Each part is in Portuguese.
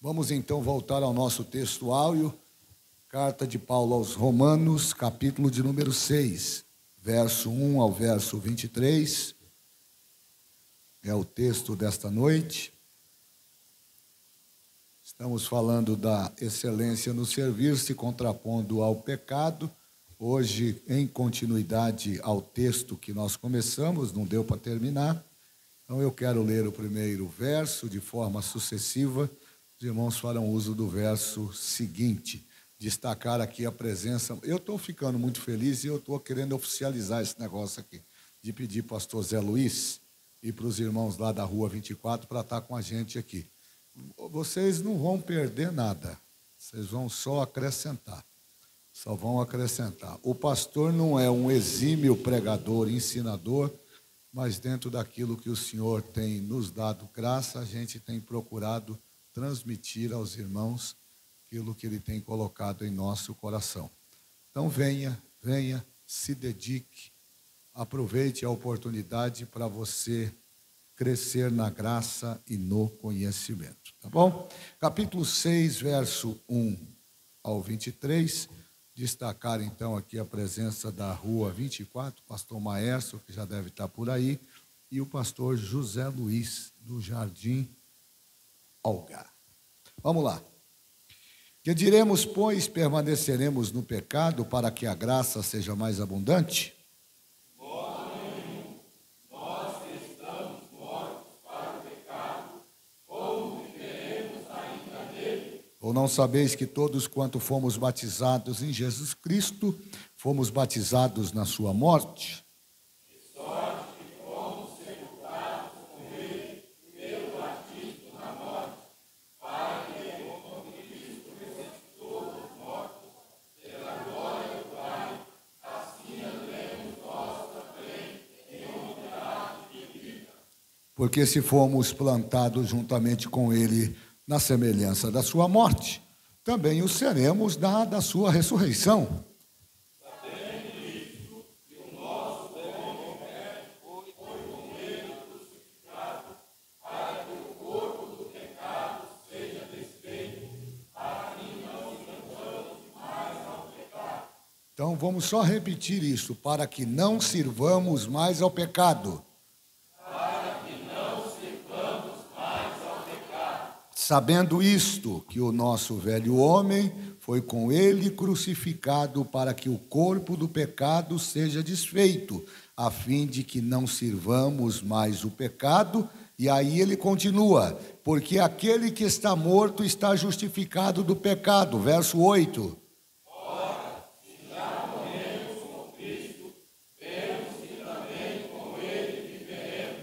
Vamos então voltar ao nosso textuário, carta de Paulo aos Romanos, capítulo de número 6, verso 1 ao verso 23, é o texto desta noite. Estamos falando da excelência no servir, se contrapondo ao pecado, hoje em continuidade ao texto que nós começamos, não deu para terminar, então eu quero ler o primeiro verso de forma sucessiva. Os irmãos farão uso do verso seguinte, destacar aqui a presença. Eu estou ficando muito feliz e eu estou querendo oficializar esse negócio aqui, de pedir para o pastor Zé Luiz e para os irmãos lá da Rua 24 para estar com a gente aqui. Vocês não vão perder nada, vocês vão só acrescentar, só vão acrescentar. O pastor não é um exímio pregador, ensinador, mas dentro daquilo que o Senhor tem nos dado graça, a gente tem procurado transmitir aos irmãos aquilo que Ele tem colocado em nosso coração. Então venha, se dedique, aproveite a oportunidade para você crescer na graça e no conhecimento, tá bom? Capítulo 6, verso 1 ao 23, destacar então aqui a presença da Rua 24, pastor Maércio, que já deve estar por aí, e o pastor José Luiz, do Jardim Algar. Vamos lá. Que diremos, pois, permaneceremos no pecado para que a graça seja mais abundante? Nós que estamos mortos para o pecado, como viveremos ainda nele? Ou não sabeis que todos quanto fomos batizados em Jesus Cristo, fomos batizados na sua morte? Porque se fomos plantados juntamente com ele na semelhança da sua morte, também o seremos da sua ressurreição. Sabendo isto, que o nosso homem velho foi com ele crucificado, para que o corpo do pecado seja desfeito, assim não sirvamos mais ao pecado. Então vamos só repetir isso, para que não sirvamos mais ao pecado. Sabendo isto, que o nosso velho homem foi com ele crucificado para que o corpo do pecado seja desfeito, a fim de que não sirvamos mais o pecado. E aí ele continua, porque aquele que está morto está justificado do pecado. Verso 8.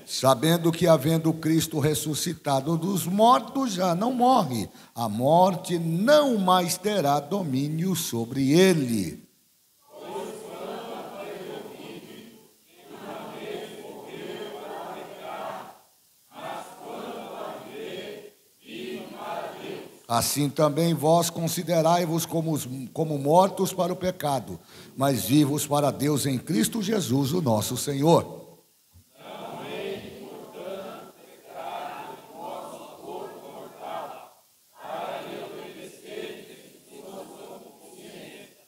Sabendo que, havendo Cristo ressuscitado dos mortos, já não morre, a morte não mais terá domínio sobre ele. Assim também vós considerai-vos como mortos para o pecado, mas vivos para Deus em Cristo Jesus, o nosso Senhor.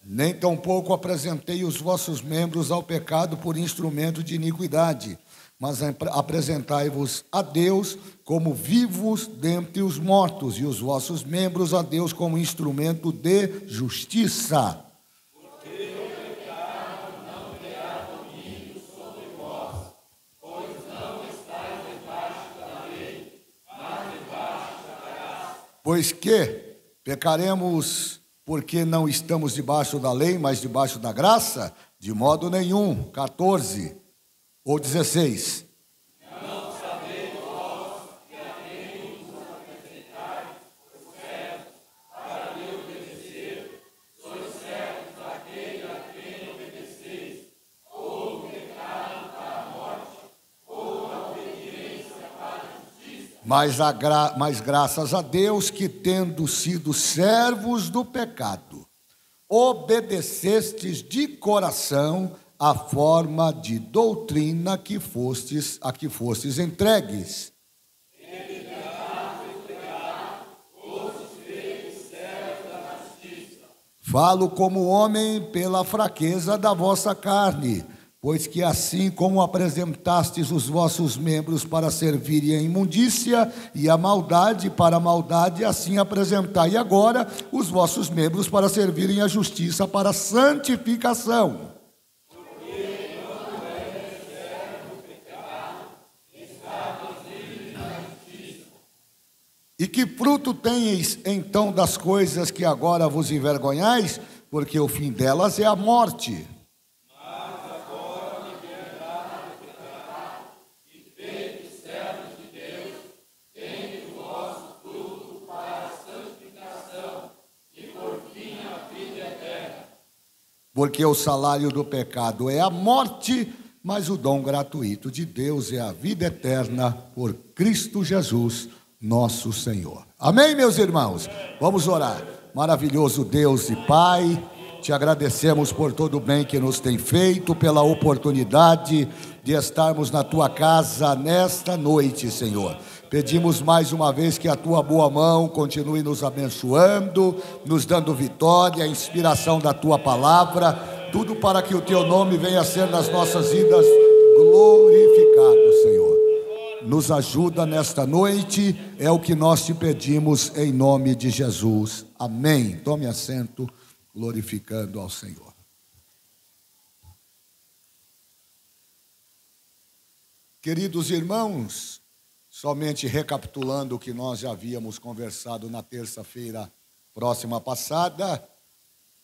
Nem tampouco apresentei os vossos membros ao pecado por instrumento de iniquidade, mas apresentai-vos a Deus como vivos dentre os mortos, e os vossos membros a Deus como instrumento de justiça. Porque o pecado não terá domínio sobre vós, pois não estáis debaixo da lei, mas debaixo da graça. Pois que pecaremos porque não estamos debaixo da lei, mas debaixo da graça? De modo nenhum. 14 ou 16. Não sabeis vós que a quem vos apresentais os servos para lhe obedecer, sois servos daquele a quem obedeceis, ou o pecado para a morte, ou a obediência para a justiça. Mas graças a Deus que, tendo sido servos do pecado, obedecestes de coração a forma de doutrina a que fostes entregues. Ele deixaste o pecado, fostes Falo como homem pela fraqueza da vossa carne, pois que assim como apresentastes os vossos membros para servirem à imundícia e à maldade para a maldade, assim apresentai agora os vossos membros para servirem à justiça para a santificação. E que fruto tenhais então das coisas que agora vos envergonhais, porque o fim delas é a morte. Porque o salário do pecado é a morte, mas o dom gratuito de Deus é a vida eterna por Cristo Jesus, nosso Senhor. Amém, meus irmãos? Vamos orar. Maravilhoso Deus e Pai, te agradecemos por todo o bem que nos tem feito, pela oportunidade de estarmos na tua casa nesta noite, Senhor. Pedimos mais uma vez que a tua boa mão continue nos abençoando, nos dando vitória, inspiração da tua palavra, tudo para que o teu nome venha a ser nas nossas vidas glorificado, Senhor. Nos ajuda nesta noite, é o que nós te pedimos em nome de Jesus. Amém. Tome assento, glorificando ao Senhor. Queridos irmãos, somente recapitulando o que nós já havíamos conversado na terça-feira próxima passada,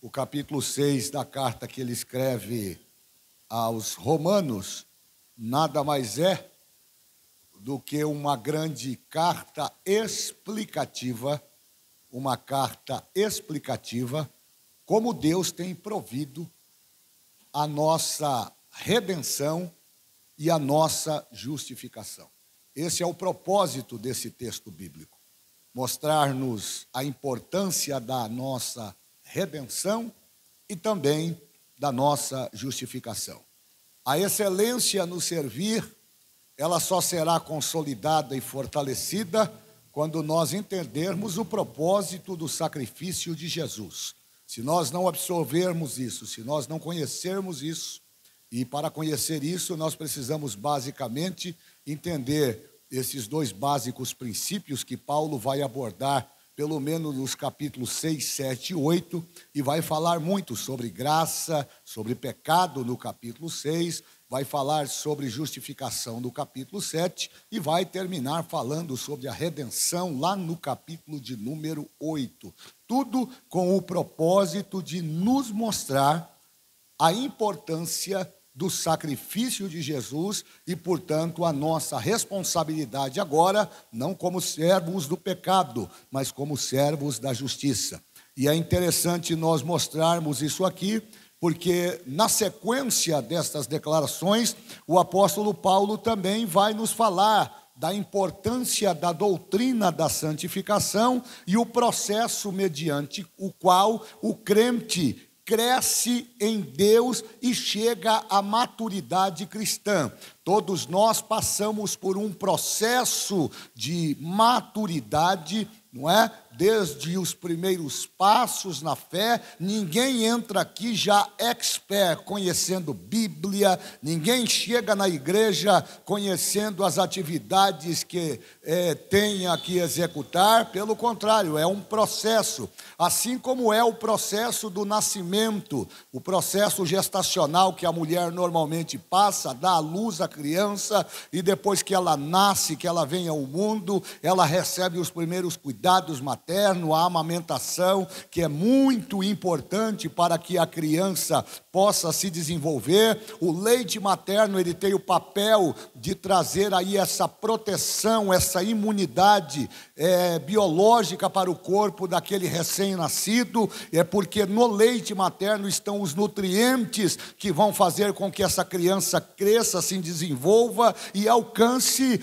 o capítulo 6 da carta que ele escreve aos Romanos, nada mais é do que uma grande carta explicativa, como Deus tem provido a nossa redenção e a nossa justificação. Esse é o propósito desse texto bíblico, mostrar-nos a importância da nossa redenção e também da nossa justificação. A excelência no servir, ela só será consolidada e fortalecida quando nós entendermos o propósito do sacrifício de Jesus. Se nós não absorvermos isso, se nós não conhecermos isso, e para conhecer isso nós precisamos basicamente entender esses dois básicos princípios que Paulo vai abordar, pelo menos nos capítulos 6, 7 e 8, e vai falar muito sobre graça, sobre pecado no capítulo 6, vai falar sobre justificação no capítulo 7 e vai terminar falando sobre a redenção lá no capítulo de número 8. Tudo com o propósito de nos mostrar a importância do sacrifício de Jesus e, portanto, a nossa responsabilidade agora, não como servos do pecado, mas como servos da justiça. E é interessante nós mostrarmos isso aqui, porque na sequência destas declarações, o apóstolo Paulo também vai nos falar da importância da doutrina da santificação e o processo mediante o qual o crente cresce em Deus e chega à maturidade cristã. Todos nós passamos por um processo de maturidade, não é? Desde os primeiros passos na fé, ninguém entra aqui já expert, conhecendo Bíblia, ninguém chega na igreja conhecendo as atividades que tenha que executar, pelo contrário, é um processo, assim como é o processo do nascimento, o processo gestacional que a mulher normalmente passa, dá à luz à criança, e depois que ela nasce, que ela vem ao mundo, ela recebe os primeiros cuidados maternos, a amamentação, que é muito importante para que a criança possa se desenvolver. O leite materno, ele tem o papel de trazer aí essa proteção, essa imunidade biológica para o corpo daquele recém-nascido, é porque no leite materno estão os nutrientes que vão fazer com que essa criança cresça, se desenvolva e alcance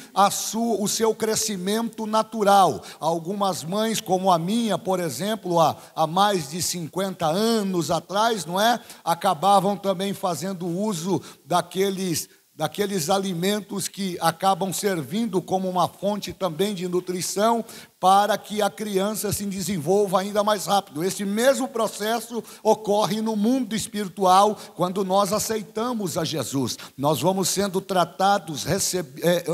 o seu crescimento natural. Algumas mães, como a minha, por exemplo, há mais de 50 anos atrás, não é? Acabavam também fazendo uso daqueles alimentos que acabam servindo como uma fonte também de nutrição para que a criança se desenvolva ainda mais rápido. Esse mesmo processo ocorre no mundo espiritual quando nós aceitamos a Jesus. Nós vamos sendo tratados,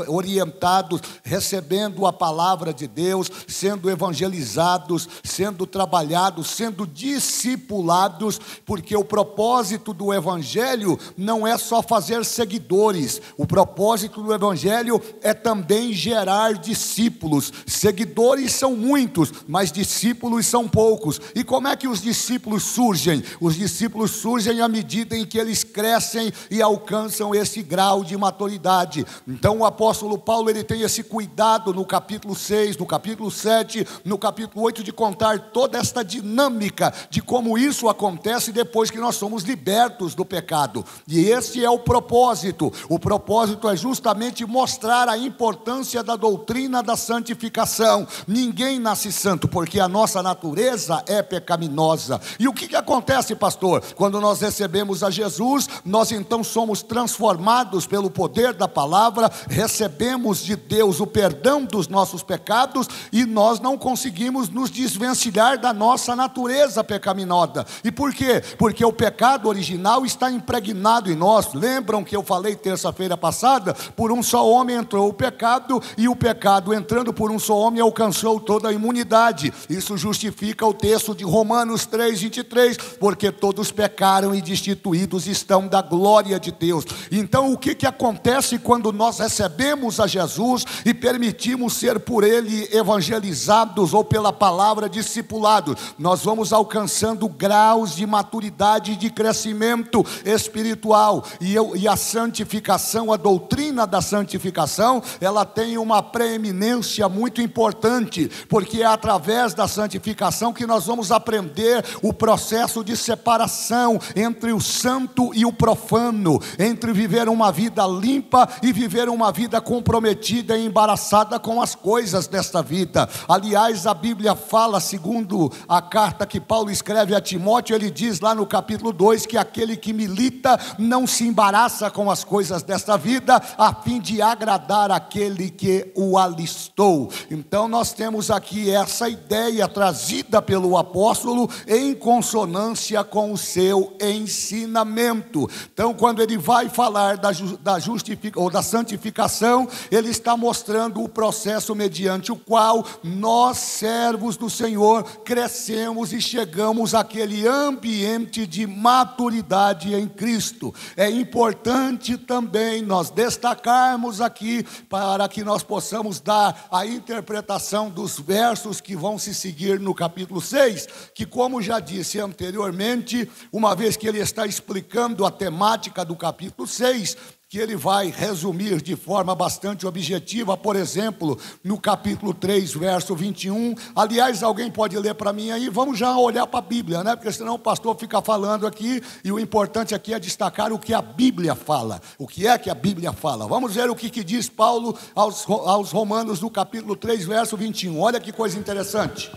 orientados, recebendo a palavra de Deus, sendo evangelizados, sendo trabalhados, sendo discipulados, porque o propósito do Evangelho não é só fazer seguidores. O propósito do Evangelho é também gerar discípulos. Seguidores são muitos, mas discípulos são poucos. E como é que os discípulos surgem? Os discípulos surgem à medida em que eles crescem e alcançam esse grau de maturidade. Então o apóstolo Paulo, ele tem esse cuidado no capítulo 6, no capítulo 7, no capítulo 8, de contar toda esta dinâmica de como isso acontece depois que nós somos libertos do pecado. E esse é o propósito. O propósito é justamente mostrar a importância da doutrina da santificação. Ninguém nasce santo, porque a nossa natureza é pecaminosa. E o que acontece, pastor? Quando nós recebemos a Jesus, nós então somos transformados pelo poder da palavra, recebemos de Deus o perdão dos nossos pecados, e nós não conseguimos nos desvencilhar da nossa natureza pecaminosa. E por quê? Porque o pecado original está impregnado em nós. Lembram que eu falei terça-feira passada? Por um só homem entrou o pecado, e o pecado entrando por um só homem alcançou toda a imunidade. Isso justifica o texto de Romanos 3:23, porque todos pecaram e destituídos estão da glória de Deus. Então o que acontece quando nós recebemos a Jesus e permitimos ser por Ele evangelizados ou pela palavra discipulados? Nós vamos alcançando graus de maturidade e de crescimento espiritual, e a santificação, a doutrina da santificação, ela tem uma preeminência muito importante, porque é através da santificação que nós vamos aprender o processo de separação entre o santo e o profano, entre viver uma vida limpa e viver uma vida comprometida e embaraçada com as coisas desta vida. Aliás, a Bíblia fala, segundo a carta que Paulo escreve a Timóteo, ele diz lá no capítulo 2, que aquele que milita não se embaraça com as coisas desta vida, a fim de agradar aquele que o alistou. Então nós temos aqui essa ideia trazida pelo apóstolo em consonância com o seu ensinamento. Então, quando ele vai falar da santificação, ele está mostrando o processo mediante o qual nós, servos do Senhor, crescemos e chegamos àquele ambiente de maturidade em Cristo. É importante também nós destacarmos aqui, para que nós possamos dar a interpretação dos versos que vão se seguir no capítulo 6, que, como já disse anteriormente, uma vez que ele está explicando a temática do capítulo 6, que ele vai resumir de forma bastante objetiva, por exemplo, no capítulo 3, verso 21. Aliás, alguém pode ler para mim aí? Vamos já olhar para a Bíblia, né? Porque senão o pastor fica falando aqui, e o importante aqui é destacar o que a Bíblia fala. O que é que a Bíblia fala? Vamos ver o que diz Paulo aos Romanos, no capítulo 3, verso 21. Olha que coisa interessante.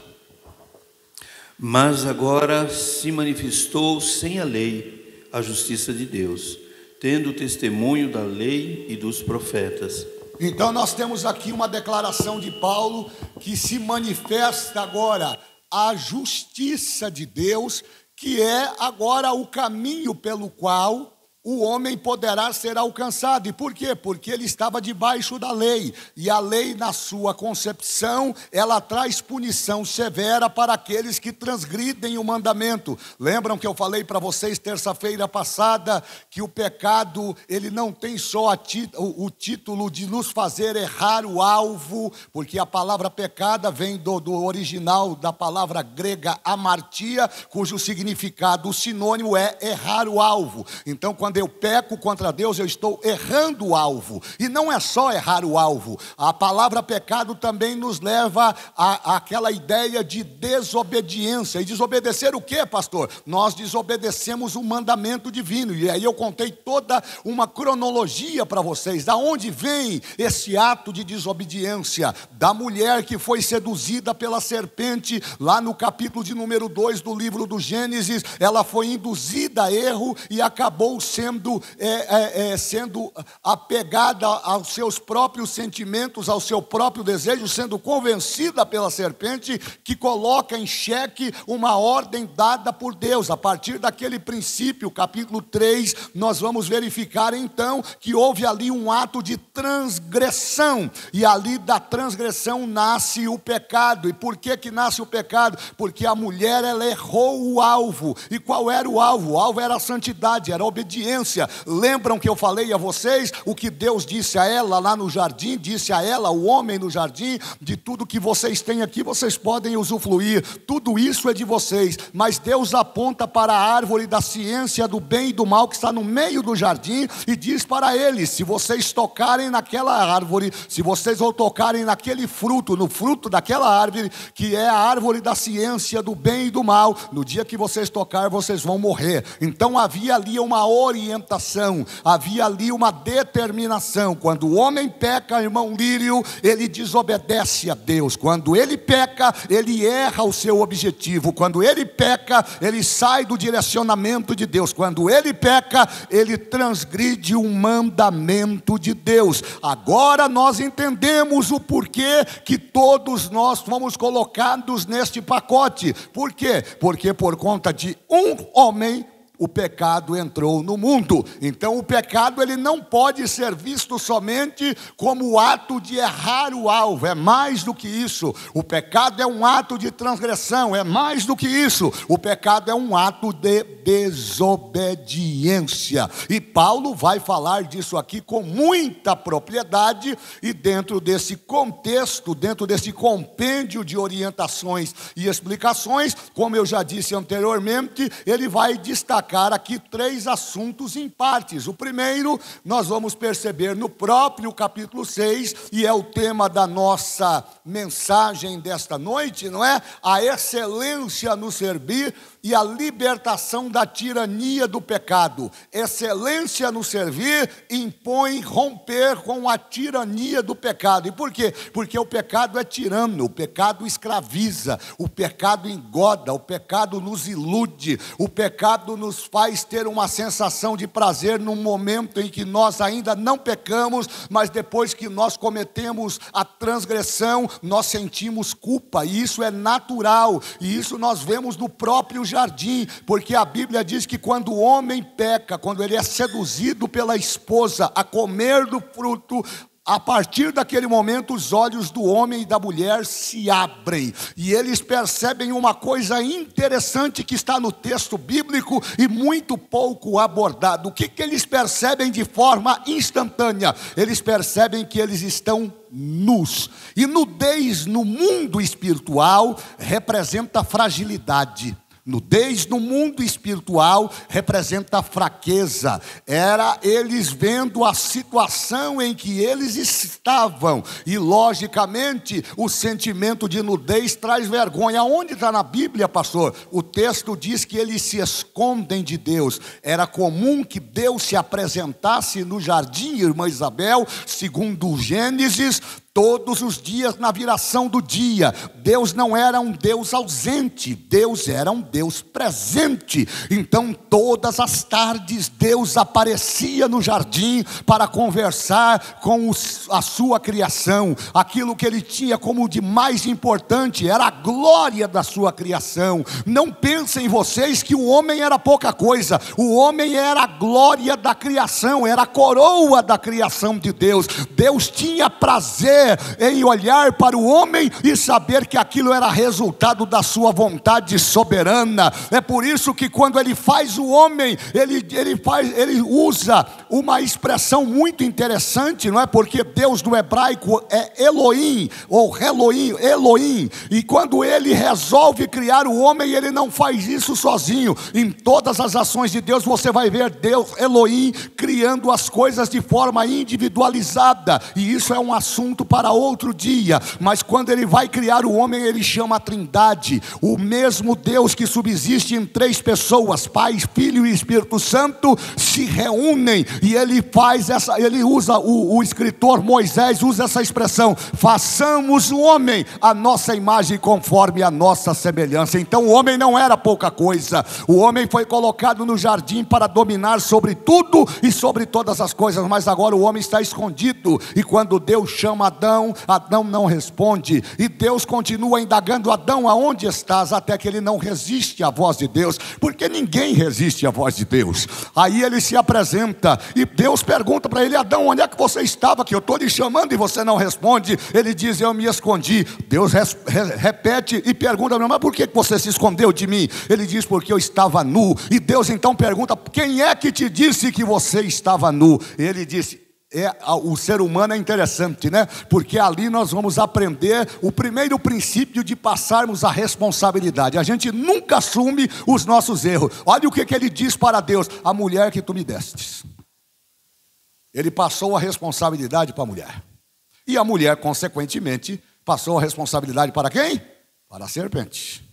Mas agora se manifestou sem a lei a justiça de Deus, tendo o testemunho da lei e dos profetas. Então nós temos aqui uma declaração de Paulo, que se manifesta agora a justiça de Deus, que é agora o caminho pelo qual o homem poderá ser alcançado. E por quê? Porque ele estava debaixo da lei, e a lei, na sua concepção, ela traz punição severa para aqueles que transgridem o mandamento. Lembram que eu falei para vocês terça-feira passada que o pecado, ele não tem só o título de nos fazer errar o alvo, porque a palavra pecado vem do original da palavra grega amartia, cujo significado, o sinônimo é errar o alvo. Então, quando eu peco contra Deus, eu estou errando o alvo. E não é só errar o alvo. A palavra pecado também nos leva àquela ideia de desobediência. E desobedecer o quê, pastor? Nós desobedecemos o mandamento divino. E aí eu contei toda uma cronologia para vocês. Da onde vem esse ato de desobediência? Da mulher que foi seduzida pela serpente, lá no capítulo de número 2 do livro do Gênesis. Ela foi induzida a erro e acabou sendo sendo apegada aos seus próprios sentimentos, ao seu próprio desejo, sendo convencida pela serpente, que coloca em xeque uma ordem dada por Deus. A partir daquele princípio, capítulo 3, nós vamos verificar então que houve ali um ato de transgressão, e ali da transgressão nasce o pecado. E por que nasce o pecado? Porque a mulher, ela errou o alvo. E qual era o alvo? O alvo era a santidade, era a obediência. Lembram que eu falei a vocês o que Deus disse a ela lá no jardim? Disse a ela, o homem no jardim: de tudo que vocês têm aqui, vocês podem usufruir, tudo isso é de vocês. Mas Deus aponta para a árvore da ciência do bem e do mal, que está no meio do jardim, e diz para eles: se vocês tocarem naquela árvore, se vocês ou tocarem naquele fruto, no fruto daquela árvore, que é a árvore da ciência do bem e do mal, no dia que vocês tocar, vocês vão morrer. Então havia ali uma orientação, havia ali uma determinação. Quando o homem peca, irmão Lírio, ele desobedece a Deus. Quando ele peca, ele erra o seu objetivo. Quando ele peca, ele sai do direcionamento de Deus. Quando ele peca, ele transgride um mandamento de Deus. Agora nós entendemos o porquê que todos nós fomos colocados neste pacote. Por quê? Porque por conta de um homem, o pecado entrou no mundo. Então o pecado, ele não pode ser visto somente como o ato de errar o alvo. É mais do que isso. O pecado é um ato de transgressão. É mais do que isso. O pecado é um ato de desobediência. E Paulo vai falar disso aqui com muita propriedade. E dentro desse contexto, dentro desse compêndio de orientações e explicações, como eu já disse anteriormente, ele vai destacar aqui 3 assuntos em partes. O primeiro, nós vamos perceber no próprio capítulo 6, e é o tema da nossa mensagem desta noite, não é? A excelência no servir e a libertação da tirania do pecado. Excelência no servir impõe romper com a tirania do pecado. E por quê? Porque o pecado é tirano, o pecado escraviza, o pecado engoda, o pecado nos ilude, o pecado nos faz ter uma sensação de prazer no momento em que nós ainda não pecamos, mas depois que nós cometemos a transgressão, nós sentimos culpa, e isso é natural, e isso nós vemos no próprio jardim, porque a Bíblia diz que quando o homem peca, quando ele é seduzido pela esposa a comer do fruto, a partir daquele momento, os olhos do homem e da mulher se abrem, e eles percebem uma coisa interessante que está no texto bíblico e muito pouco abordado. O que eles percebem de forma instantânea? Eles percebem que eles estão nus. E nudez no mundo espiritual representa fragilidade. Nudez no mundo espiritual representa fraqueza. Era eles vendo a situação em que eles estavam. E logicamente o sentimento de nudez traz vergonha. Onde está na Bíblia, pastor? O texto diz que eles se escondem de Deus. Era comum que Deus se apresentasse no jardim, irmã Isabel, segundo o Gênesis, todos os dias na viração do dia. Deus não era um Deus ausente, Deus era um Deus presente. Então todas as tardes Deus aparecia no jardim para conversar com a sua criação. Aquilo que ele tinha como de mais importante era a glória da sua criação. Não pensem vocês que o homem era pouca coisa. O homem era a glória da criação, era a coroa da criação de Deus. Deus tinha prazer em olhar para o homem e saber que aquilo era resultado da sua vontade soberana. É por isso que quando ele faz o homem, ele usa uma expressão muito interessante, não é? Porque Deus no hebraico é Elohim, ou Elohim, e quando ele resolve criar o homem, ele não faz isso sozinho. Em todas as ações de Deus você vai ver Deus, Elohim, criando as coisas de forma individualizada, e isso é um assunto para para outro dia. Mas quando ele vai criar o homem, ele chama a Trindade. O mesmo Deus que subsiste em três pessoas, Pai, Filho e Espírito Santo, se reúnem. E ele faz essa, ele usa, o escritor Moisés usa essa expressão: façamos o homem a nossa imagem conforme a nossa semelhança. Então o homem não era pouca coisa. O homem foi colocado no jardim para dominar sobre tudo e sobre todas as coisas, mas agora o homem está escondido. E quando Deus chama Adão, Adão não responde, e Deus continua indagando: Adão, aonde estás? Até que ele não resiste à voz de Deus, porque ninguém resiste à voz de Deus. Aí ele se apresenta e Deus pergunta para ele: Adão, onde é que você estava, que eu estou lhe chamando e você não responde? Ele diz: eu me escondi. Deus repete e pergunta: mas por que você se escondeu de mim? Ele diz: porque eu estava nu. E Deus então pergunta: quem é que te disse que você estava nu? Ele disse: o ser humano é interessante, né? Porque ali nós vamos aprender o primeiro princípio de passarmos a responsabilidade. A gente nunca assume os nossos erros. Olha o que ele diz para Deus: a mulher que tu me destes. Ele passou a responsabilidade para a mulher. E a mulher, consequentemente, passou a responsabilidade para quem? Para a serpente.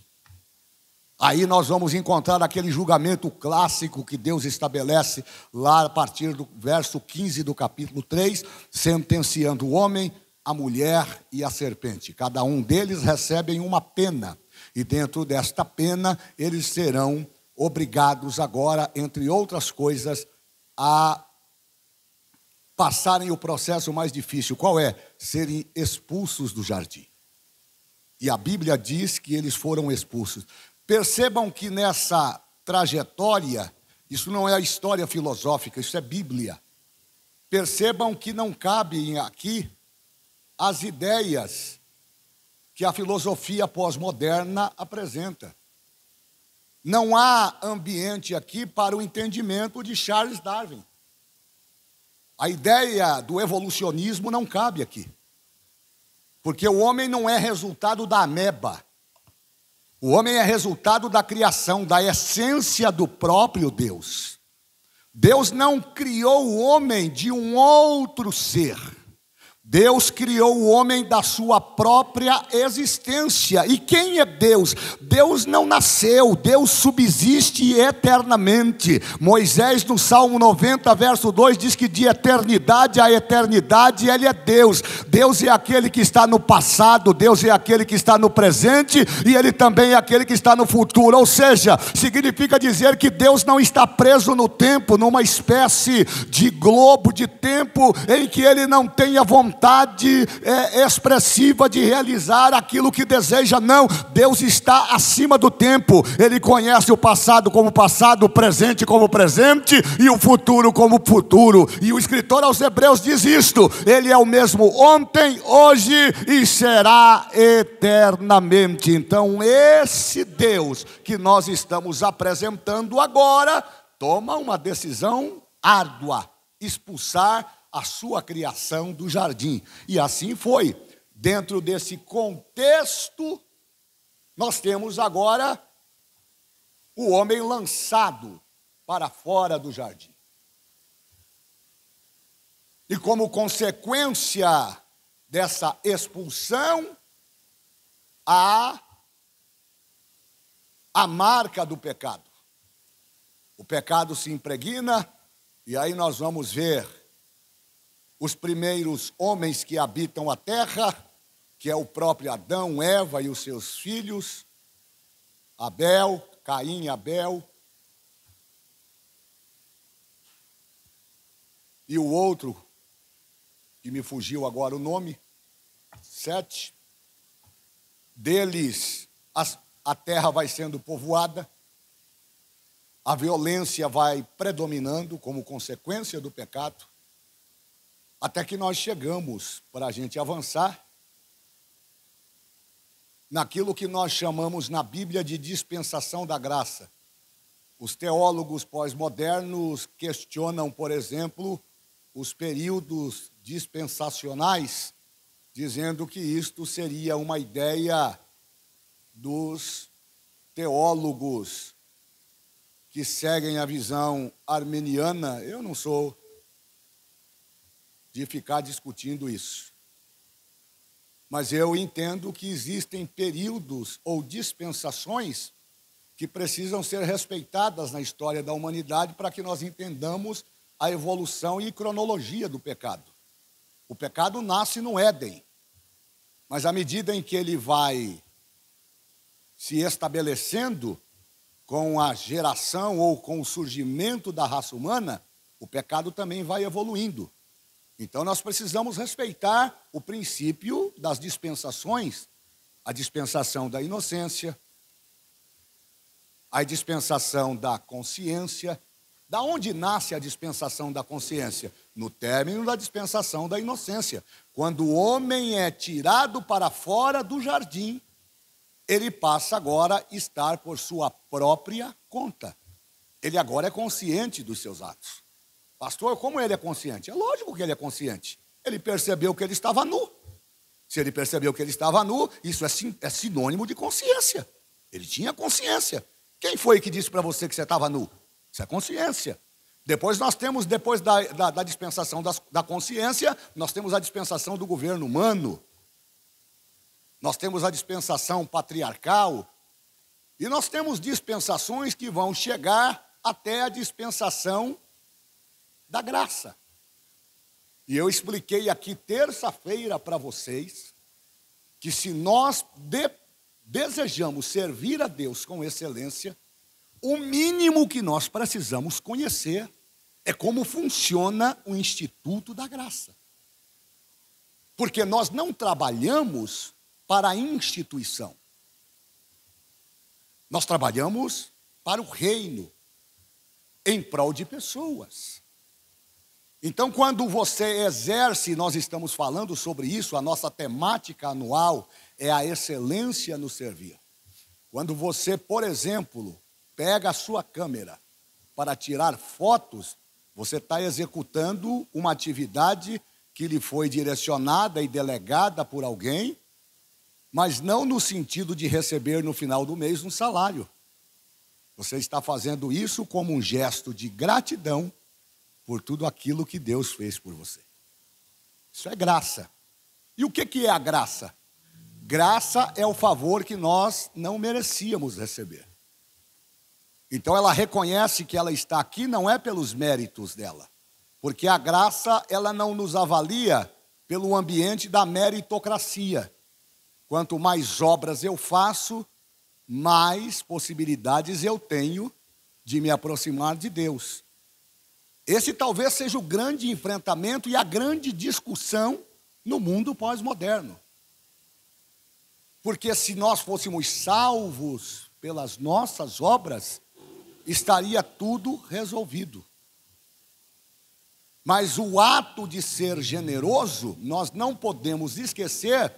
Aí nós vamos encontrar aquele julgamento clássico que Deus estabelece lá a partir do verso 15 do capítulo 3, sentenciando o homem, a mulher e a serpente. Cada um deles recebem uma pena, e dentro desta pena eles serão obrigados agora, entre outras coisas, a passarem o processo mais difícil. Qual é? Serem expulsos do jardim. E a Bíblia diz que eles foram expulsos. Percebam que nessa trajetória, isso não é a história filosófica, isso é Bíblia. Percebam que não cabem aqui as ideias que a filosofia pós-moderna apresenta. Não há ambiente aqui para o entendimento de Charles Darwin. A ideia do evolucionismo não cabe aqui. Porque o homem não é resultado da ameba. O homem é resultado da criação, da essência do próprio Deus. Deus não criou o homem de um outro ser. Deus criou o homem da sua própria existência. E quem é Deus? Deus não nasceu, Deus subsiste eternamente. Moisés, no Salmo 90, verso 2, diz que de eternidade a eternidade Ele é Deus. Deus é aquele que está no passado, Deus é aquele que está no presente, e Ele também é aquele que está no futuro. Ou seja, significa dizer que Deus não está preso no tempo, numa espécie de globo de tempo, em que Ele não tenha vontade expressiva de realizar aquilo que deseja. Não, Deus está acima do tempo. Ele conhece o passado como passado, o presente como presente e o futuro como futuro. E o escritor aos Hebreus diz isto: Ele é o mesmo ontem, hoje e será eternamente. Então esse Deus que nós estamos apresentando agora toma uma decisão árdua: expulsar a sua criação do jardim. E assim foi. Dentro desse contexto, nós temos agora o homem lançado para fora do jardim. E como consequência dessa expulsão, há a marca do pecado. O pecado se impregna, e aí nós vamos ver os primeiros homens que habitam a terra, que é o próprio Adão, Eva e os seus filhos, Abel, Caim e Abel. E o outro, que me fugiu agora o nome, Sete. Deles, a terra vai sendo povoada, a violência vai predominando como consequência do pecado, até que nós chegamos, para a gente avançar, naquilo que nós chamamos na Bíblia de dispensação da graça. Os teólogos pós-modernos questionam, por exemplo, os períodos dispensacionais, dizendo que isto seria uma ideia dos teólogos que seguem a visão arminiana. Eu não sou de ficar discutindo isso. Mas eu entendo que existem períodos ou dispensações que precisam ser respeitadas na história da humanidade para que nós entendamos a evolução e cronologia do pecado. O pecado nasce no Éden, mas à medida em que ele vai se estabelecendo com a geração ou com o surgimento da raça humana, o pecado também vai evoluindo. Então nós precisamos respeitar o princípio das dispensações, a dispensação da inocência, a dispensação da consciência. Da onde nasce a dispensação da consciência? No término da dispensação da inocência. Quando o homem é tirado para fora do jardim, ele passa agora a estar por sua própria conta. Ele agora é consciente dos seus atos. Pastor, como ele é consciente? É lógico que ele é consciente. Ele percebeu que ele estava nu. Se ele percebeu que ele estava nu, isso é sinônimo de consciência. Ele tinha consciência. Quem foi que disse para você que você estava nu? Isso é consciência. Depois nós temos, depois da dispensação da consciência, nós temos a dispensação do governo humano. Nós temos a dispensação patriarcal. E nós temos dispensações que vão chegar até a dispensação da graça. E eu expliquei aqui terça-feira para vocês que se nós desejamos servir a Deus com excelência, o mínimo que nós precisamos conhecer é como funciona o Instituto da Graça. Porque nós não trabalhamos para a instituição. Nós trabalhamos para o reino, em prol de pessoas. Então, quando você exerce, nós estamos falando sobre isso, a nossa temática anual é a excelência no servir. Quando você, por exemplo, pega a sua câmera para tirar fotos, você está executando uma atividade que lhe foi direcionada e delegada por alguém, mas não no sentido de receber no final do mês um salário. Você está fazendo isso como um gesto de gratidão por tudo aquilo que Deus fez por você. Isso é graça. E o que é a graça? Graça é o favor que nós não merecíamos receber. Então ela reconhece que ela está aqui não é pelos méritos dela, porque a graça ela não nos avalia pelo ambiente da meritocracia. Quanto mais obras eu faço, mais possibilidades eu tenho de me aproximar de Deus. Esse talvez seja o grande enfrentamento e a grande discussão no mundo pós-moderno. Porque se nós fôssemos salvos pelas nossas obras, estaria tudo resolvido. Mas o ato de ser generoso, nós não podemos esquecer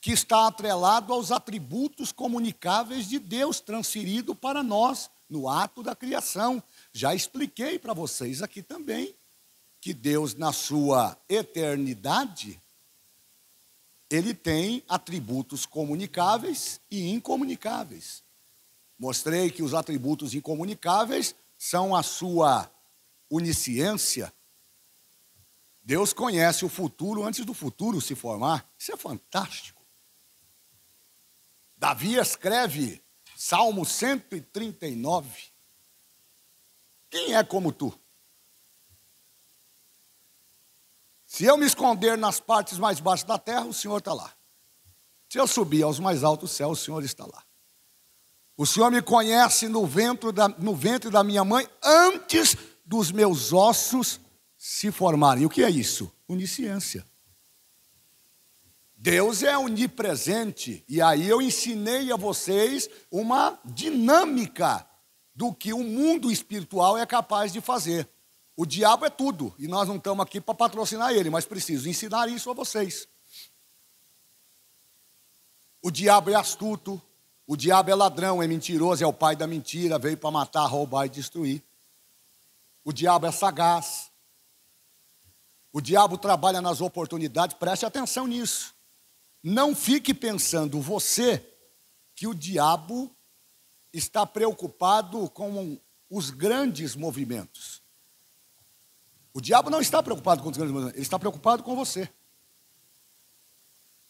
que está atrelado aos atributos comunicáveis de Deus transferido para nós no ato da criação. Já expliquei para vocês aqui também que Deus, na sua eternidade, ele tem atributos comunicáveis e incomunicáveis. Mostrei que os atributos incomunicáveis são a sua onisciência. Deus conhece o futuro antes do futuro se formar. Isso é fantástico. Davi escreve Salmo 139. Quem é como tu? Se eu me esconder nas partes mais baixas da terra, o Senhor está lá. Se eu subir aos mais altos céus, o Senhor está lá. O Senhor me conhece no ventre da minha mãe, antes dos meus ossos se formarem. O que é isso? Onisciência. Deus é onipresente, e aí eu ensinei a vocês uma dinâmica do que o mundo espiritual é capaz de fazer. O diabo é tudo, e nós não estamos aqui para patrocinar ele, mas preciso ensinar isso a vocês. O diabo é astuto, o diabo é ladrão, é mentiroso, é o pai da mentira, veio para matar, roubar e destruir. O diabo é sagaz. O diabo trabalha nas oportunidades, preste atenção nisso. Não fique pensando você que o diabo está preocupado com os grandes movimentos. O diabo não está preocupado com os grandes movimentos, ele está preocupado com você.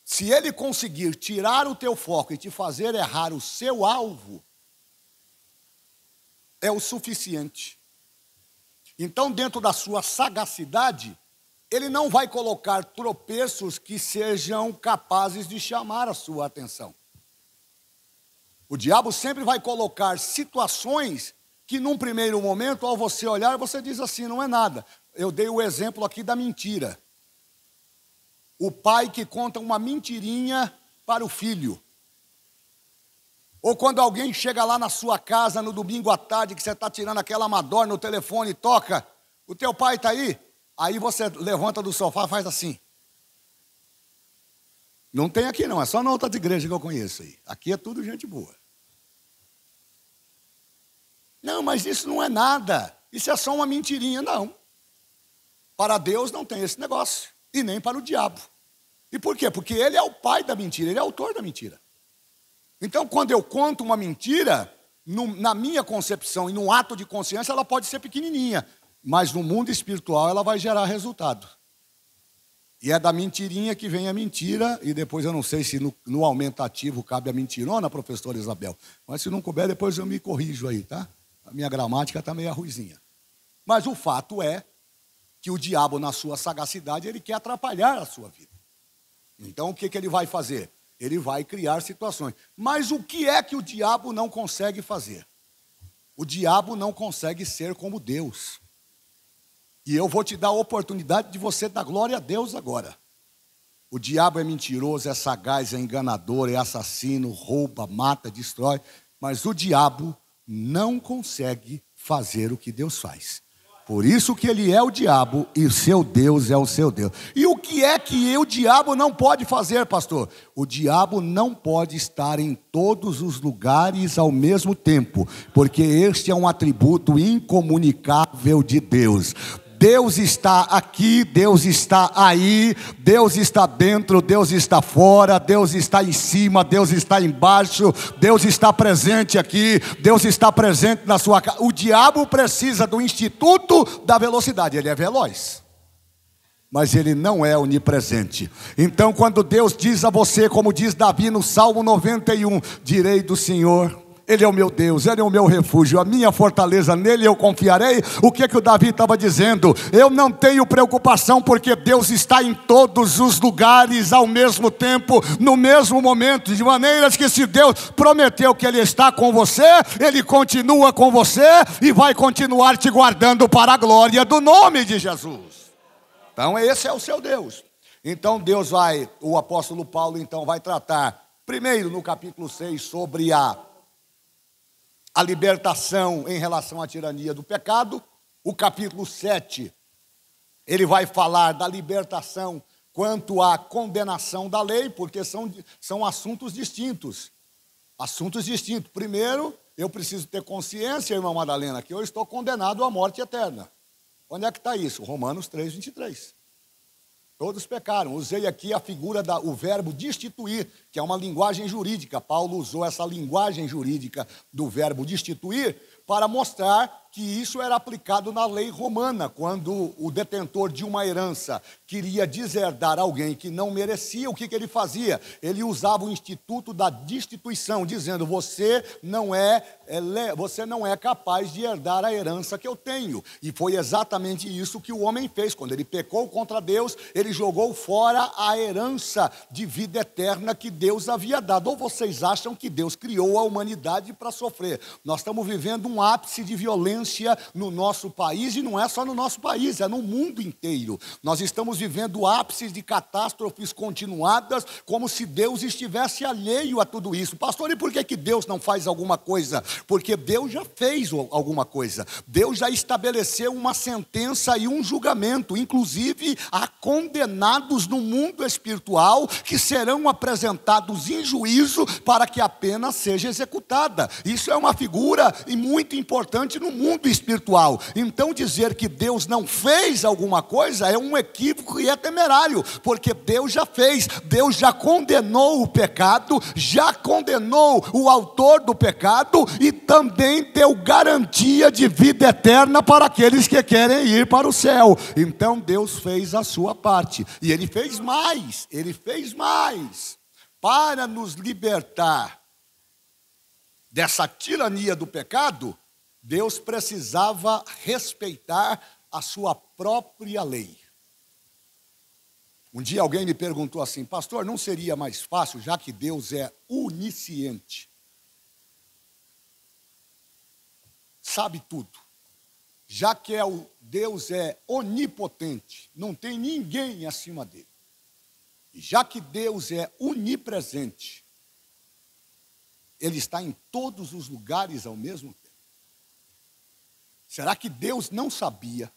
Se ele conseguir tirar o teu foco e te fazer errar o seu alvo, é o suficiente. Então, dentro da sua sagacidade, ele não vai colocar tropeços que sejam capazes de chamar a sua atenção. O diabo sempre vai colocar situações que, num primeiro momento, ao você olhar, você diz assim, não é nada. Eu dei o exemplo aqui da mentira. O pai que conta uma mentirinha para o filho. Ou quando alguém chega lá na sua casa no domingo à tarde, que você está tirando aquela amador no telefone e toca, o teu pai está aí? Aí você levanta do sofá e faz assim. Não tem aqui não, é só na outra igreja que eu conheço aí. Aqui é tudo gente boa. Não, mas isso não é nada. Isso é só uma mentirinha. Não. Para Deus não tem esse negócio. E nem para o diabo. E por quê? Porque ele é o pai da mentira, ele é o autor da mentira. Então, quando eu conto uma mentira, na minha concepção e no ato de consciência, ela pode ser pequenininha. Mas no mundo espiritual ela vai gerar resultado. E é da mentirinha que vem a mentira, e depois eu não sei se no aumentativo cabe a mentirona, professora Isabel. Mas se não couber, depois eu me corrijo aí, tá? A minha gramática está meio ruizinha. Mas o fato é que o diabo, na sua sagacidade, ele quer atrapalhar a sua vida. Então, o que ele vai fazer? Ele vai criar situações. Mas o que é que o diabo não consegue fazer? O diabo não consegue ser como Deus. E eu vou te dar a oportunidade de você dar glória a Deus agora. O diabo é mentiroso, é sagaz, é enganador, é assassino, rouba, mata, destrói. Mas o diabo não consegue fazer o que Deus faz. Por isso que ele é o diabo e o seu Deus é o seu Deus. E o que é que o diabo não pode fazer, pastor? O diabo não pode estar em todos os lugares ao mesmo tempo, porque este é um atributo incomunicável de Deus. Deus está aqui, Deus está aí, Deus está dentro, Deus está fora, Deus está em cima, Deus está embaixo, Deus está presente aqui, Deus está presente na sua casa. O diabo precisa do instituto da velocidade, ele é veloz, mas ele não é onipresente. Então, quando Deus diz a você, como diz Davi no Salmo 91, direi do Senhor, Ele é o meu Deus, Ele é o meu refúgio, a minha fortaleza, nele eu confiarei. O que o Davi estava dizendo? Eu não tenho preocupação, porque Deus está em todos os lugares ao mesmo tempo, no mesmo momento, de maneiras que, se Deus prometeu que Ele está com você, Ele continua com você e vai continuar te guardando para a glória do nome de Jesus. Então esse é o seu Deus. Então Deus vai, o apóstolo Paulo então vai tratar, primeiro no capítulo 6, sobre a libertação em relação à tirania do pecado. O capítulo 7, ele vai falar da libertação quanto à condenação da lei, porque são assuntos distintos. Assuntos distintos. Primeiro, eu preciso ter consciência, irmã Madalena, que eu estou condenado à morte eterna. Onde é que está isso? Romanos 3, 23. Todos pecaram. Usei aqui a figura o verbo destituir, que é uma linguagem jurídica. Paulo usou essa linguagem jurídica do verbo destituir para mostrar que isso era aplicado na lei romana, quando o detentor de uma herança queria deserdar alguém que não merecia. O que ele fazia? Ele usava o instituto da destituição, dizendo: você não é capaz de herdar a herança que eu tenho. E foi exatamente isso que o homem fez. Quando ele pecou contra Deus, ele jogou fora a herança de vida eterna que Deus havia dado. Ou vocês acham que Deus criou a humanidade para sofrer? Nós estamos vivendo um ápice de violência no nosso país, e não é só no nosso país, é no mundo inteiro. Nós estamos vivendo ápices de catástrofes continuadas, como se Deus estivesse alheio a tudo isso. Pastor, e por que Deus não faz alguma coisa? Porque Deus já fez alguma coisa. Deus já estabeleceu uma sentença e um julgamento, inclusive a condenados no mundo espiritual, que serão apresentados em juízo para que a pena seja executada. Isso é uma figura muito importante no mundo espiritual. Então, dizer que Deus não fez alguma coisa é um equívoco e é temerário, porque Deus já fez. Deus já condenou o pecado, já condenou o autor do pecado e também deu garantia de vida eterna para aqueles que querem ir para o céu. Então Deus fez a sua parte. parte. E ele fez mais, para nos libertar dessa tirania do pecado. Deus precisava respeitar a sua própria lei. Um dia alguém me perguntou assim: pastor, não seria mais fácil, já que Deus é onisciente, sabe tudo, já que Deus é onipotente, não tem ninguém acima dele, e já que Deus é onipresente, ele está em todos os lugares ao mesmo tempo. Será que Deus não sabia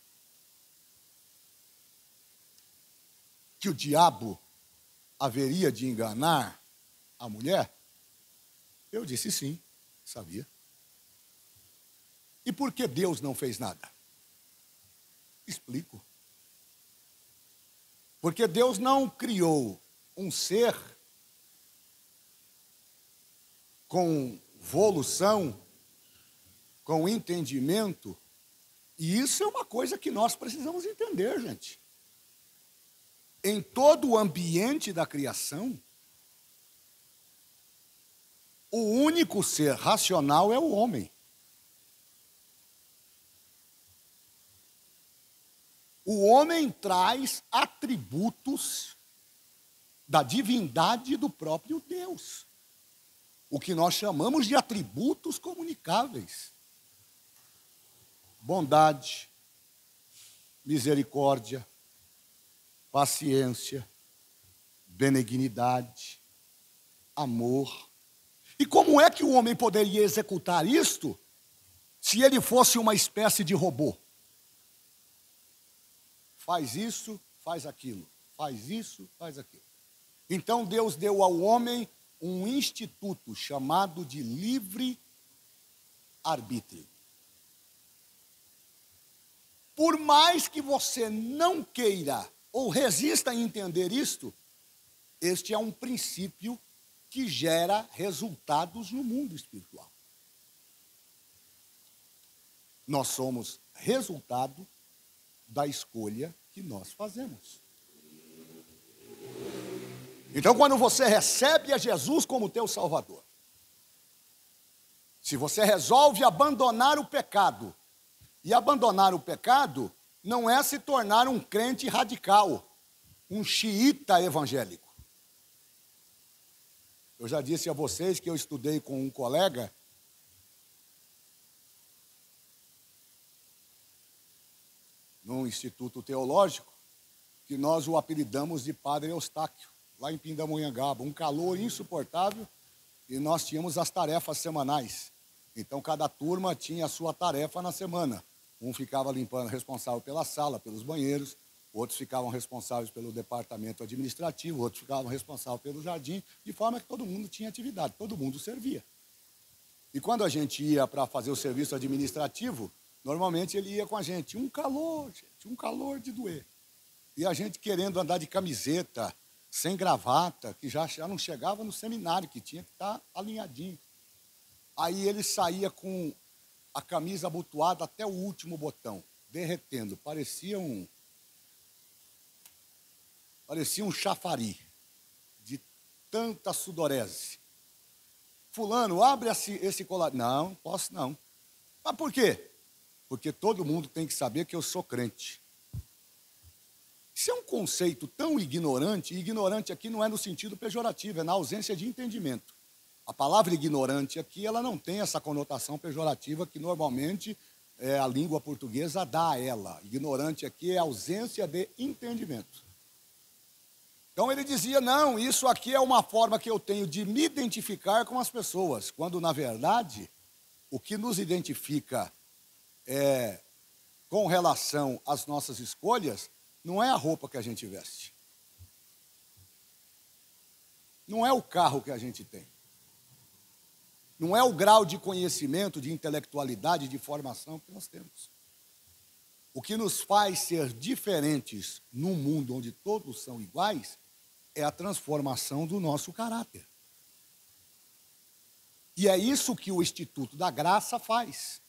que o diabo haveria de enganar a mulher? Eu disse sim, sabia. E por que Deus não fez nada? Explico. Porque Deus não criou um ser com evolução, com entendimento, e isso é uma coisa que nós precisamos entender, gente. Em todo o ambiente da criação, o único ser racional é o homem. O homem traz atributos da divindade do próprio Deus, o que nós chamamos de atributos comunicáveis. Bondade, misericórdia, paciência, benignidade, amor. E como é que o homem poderia executar isto se ele fosse uma espécie de robô? Faz isso, faz aquilo. Faz isso, faz aquilo. Então Deus deu ao homem um instituto chamado de livre-arbítrio. Por mais que você não queira ou resista a entender isto, este é um princípio que gera resultados no mundo espiritual. Nós somos resultado da escolha que nós fazemos. Então, quando você recebe a Jesus como teu Salvador, se você resolve abandonar o pecado, e abandonar o pecado não é se tornar um crente radical, um xiita evangélico. Eu já disse a vocês que eu estudei com um colega num instituto teológico, que nós o apelidamos de Padre Eustáquio, lá em Pindamonhangaba, um calor insuportável, e nós tínhamos as tarefas semanais. Então, cada turma tinha a sua tarefa na semana. Um ficava limpando, responsável pela sala, pelos banheiros, outros ficavam responsáveis pelo departamento administrativo, outros ficavam responsáveis pelo jardim, de forma que todo mundo tinha atividade, todo mundo servia. E quando a gente ia para fazer o serviço administrativo, normalmente ele ia com a gente. Um calor, gente, um calor de doer. E a gente querendo andar de camiseta, sem gravata, que já não chegava no seminário, que tinha que estar alinhadinho. Aí ele saía com a camisa abotoada até o último botão, derretendo, parecia um chafari, de tanta sudorese. Fulano, abre esse colar. Não, posso não. Mas por quê? Porque todo mundo tem que saber que eu sou crente. Isso é um conceito tão ignorante, e ignorante aqui não é no sentido pejorativo, é na ausência de entendimento. A palavra ignorante aqui, ela não tem essa conotação pejorativa que normalmente a língua portuguesa dá a ela. Ignorante aqui é ausência de entendimento. Então ele dizia, não, isso aqui é uma forma que eu tenho de me identificar com as pessoas, quando na verdade o que nos identifica com relação às nossas escolhas não é a roupa que a gente veste. Não é o carro que a gente tem. Não é o grau de conhecimento, de intelectualidade, de formação que nós temos. O que nos faz ser diferentes num mundo onde todos são iguais é a transformação do nosso caráter. E é isso que o Instituto da Graça faz.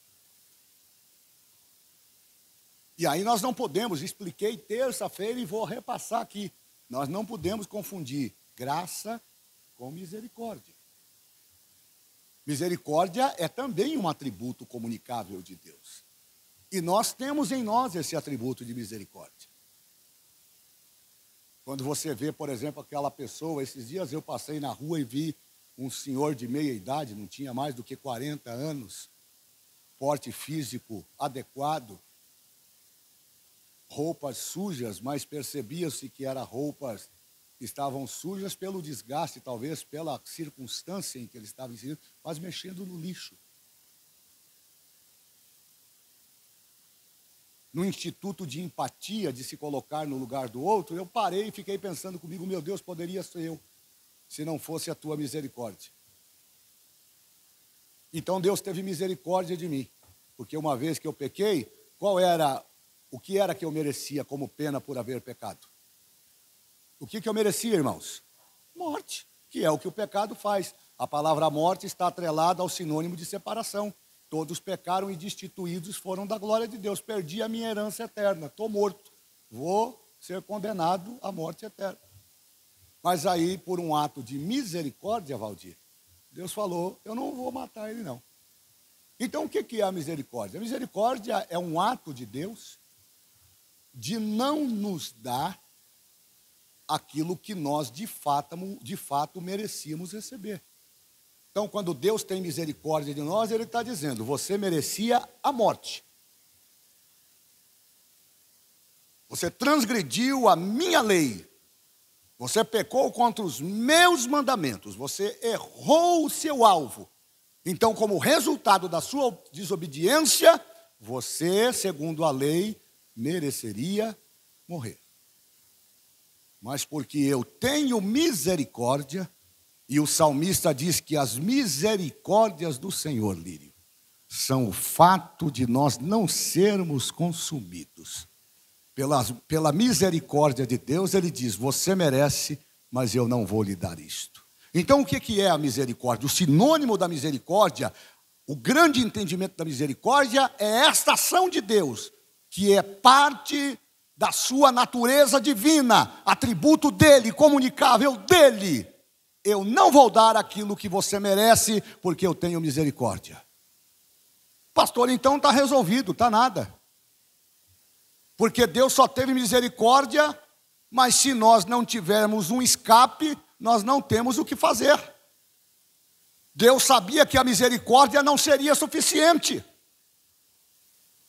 E aí nós não podemos, expliquei terça-feira e vou repassar aqui, nós não podemos confundir graça com misericórdia. Misericórdia é também um atributo comunicável de Deus. E nós temos em nós esse atributo de misericórdia. Quando você vê, por exemplo, aquela pessoa, esses dias eu passei na rua e vi um senhor de meia idade, não tinha mais do que 40 anos, porte físico adequado, roupas sujas, mas percebia-se que eram roupas que estavam sujas pelo desgaste, talvez pela circunstância em que ele estava inserido, mas mexendo no lixo. No instituto de empatia, de se colocar no lugar do outro, eu parei e fiquei pensando comigo, meu Deus, poderia ser eu, se não fosse a tua misericórdia. Então Deus teve misericórdia de mim, porque uma vez que eu pequei, o que era que eu merecia como pena por haver pecado? O que eu merecia, irmãos? Morte, que é o que o pecado faz. A palavra morte está atrelada ao sinônimo de separação. Todos pecaram e destituídos foram da glória de Deus. Perdi a minha herança eterna, estou morto. Vou ser condenado à morte eterna. Mas aí, por um ato de misericórdia, Valdir, Deus falou, eu não vou matar ele não. Então, o que é a misericórdia? A misericórdia é um ato de Deus de não nos dar aquilo que nós de fato merecíamos receber. Então, quando Deus tem misericórdia de nós, Ele está dizendo, você merecia a morte. Você transgrediu a minha lei. Você pecou contra os meus mandamentos. Você errou o seu alvo. Então, como resultado da sua desobediência, você, segundo a lei, mereceria morrer. Mas porque eu tenho misericórdia, e o salmista diz que as misericórdias do Senhor, Lírio, são o fato de nós não sermos consumidos. Pela misericórdia de Deus, ele diz, você merece, mas eu não vou lhe dar isto. Então, o que é a misericórdia? O sinônimo da misericórdia, o grande entendimento da misericórdia é esta ação de Deus, que é parte da sua natureza divina, atributo dele, comunicável dele. Eu não vou dar aquilo que você merece, porque eu tenho misericórdia. Pastor, então está resolvido, está nada. Porque Deus só teve misericórdia, mas se nós não tivermos um escape, nós não temos o que fazer. Deus sabia que a misericórdia não seria suficiente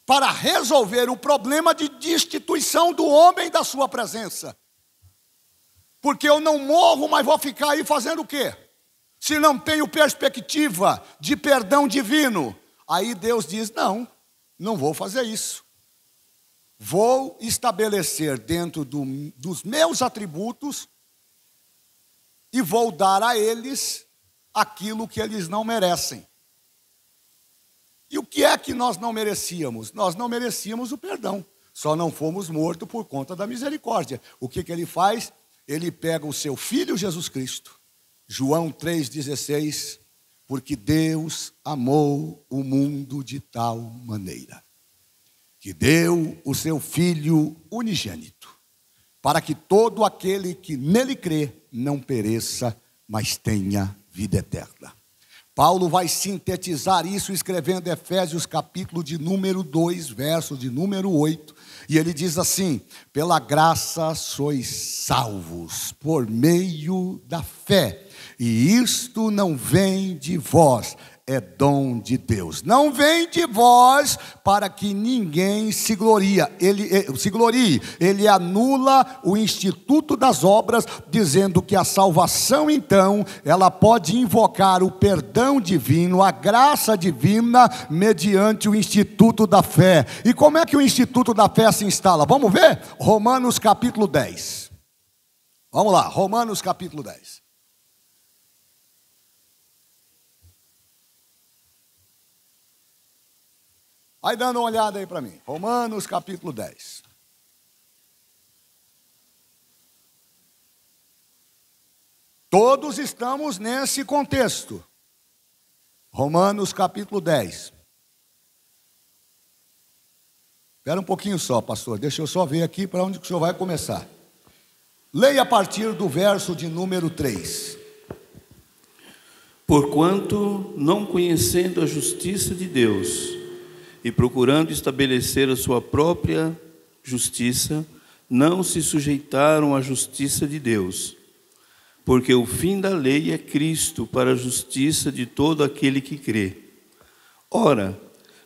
para resolver o problema de destituição do homem da sua presença. Porque eu não morro, mas vou ficar aí fazendo o quê? Se não tenho perspectiva de perdão divino. Aí Deus diz, não vou fazer isso. Vou estabelecer dentro dos meus atributos e vou dar a eles aquilo que eles não merecem. E o que é que nós não merecíamos? Nós não merecíamos o perdão. Só não fomos mortos por conta da misericórdia. O que ele faz? Ele pega o seu Filho Jesus Cristo, João 3,16, porque Deus amou o mundo de tal maneira, que deu o seu Filho unigênito, para que todo aquele que nele crê não pereça, mas tenha vida eterna. Paulo vai sintetizar isso escrevendo Efésios capítulo de número 2, verso de número 8. E ele diz assim, pela graça sois salvos, por meio da fé. E isto não vem de vós, é dom de Deus. Não vem de vós para que ninguém se glorie. Ele anula o instituto das obras, dizendo que a salvação, então, ela pode invocar o perdão divino, a graça divina, mediante o instituto da fé. E como é que o instituto da fé se instala? Vamos ver? Romanos capítulo 10. Vamos lá, Romanos capítulo 10. Vai dando uma olhada aí para mim. Romanos capítulo 10. Todos estamos nesse contexto. Romanos capítulo 10. Espera um pouquinho só, pastor. Deixa eu só ver aqui para onde que o senhor vai começar. Leia a partir do verso de número 3. Porquanto, não conhecendo a justiça de Deus e procurando estabelecer a sua própria justiça, não se sujeitaram à justiça de Deus. Porque o fim da lei é Cristo para a justiça de todo aquele que crê. Ora,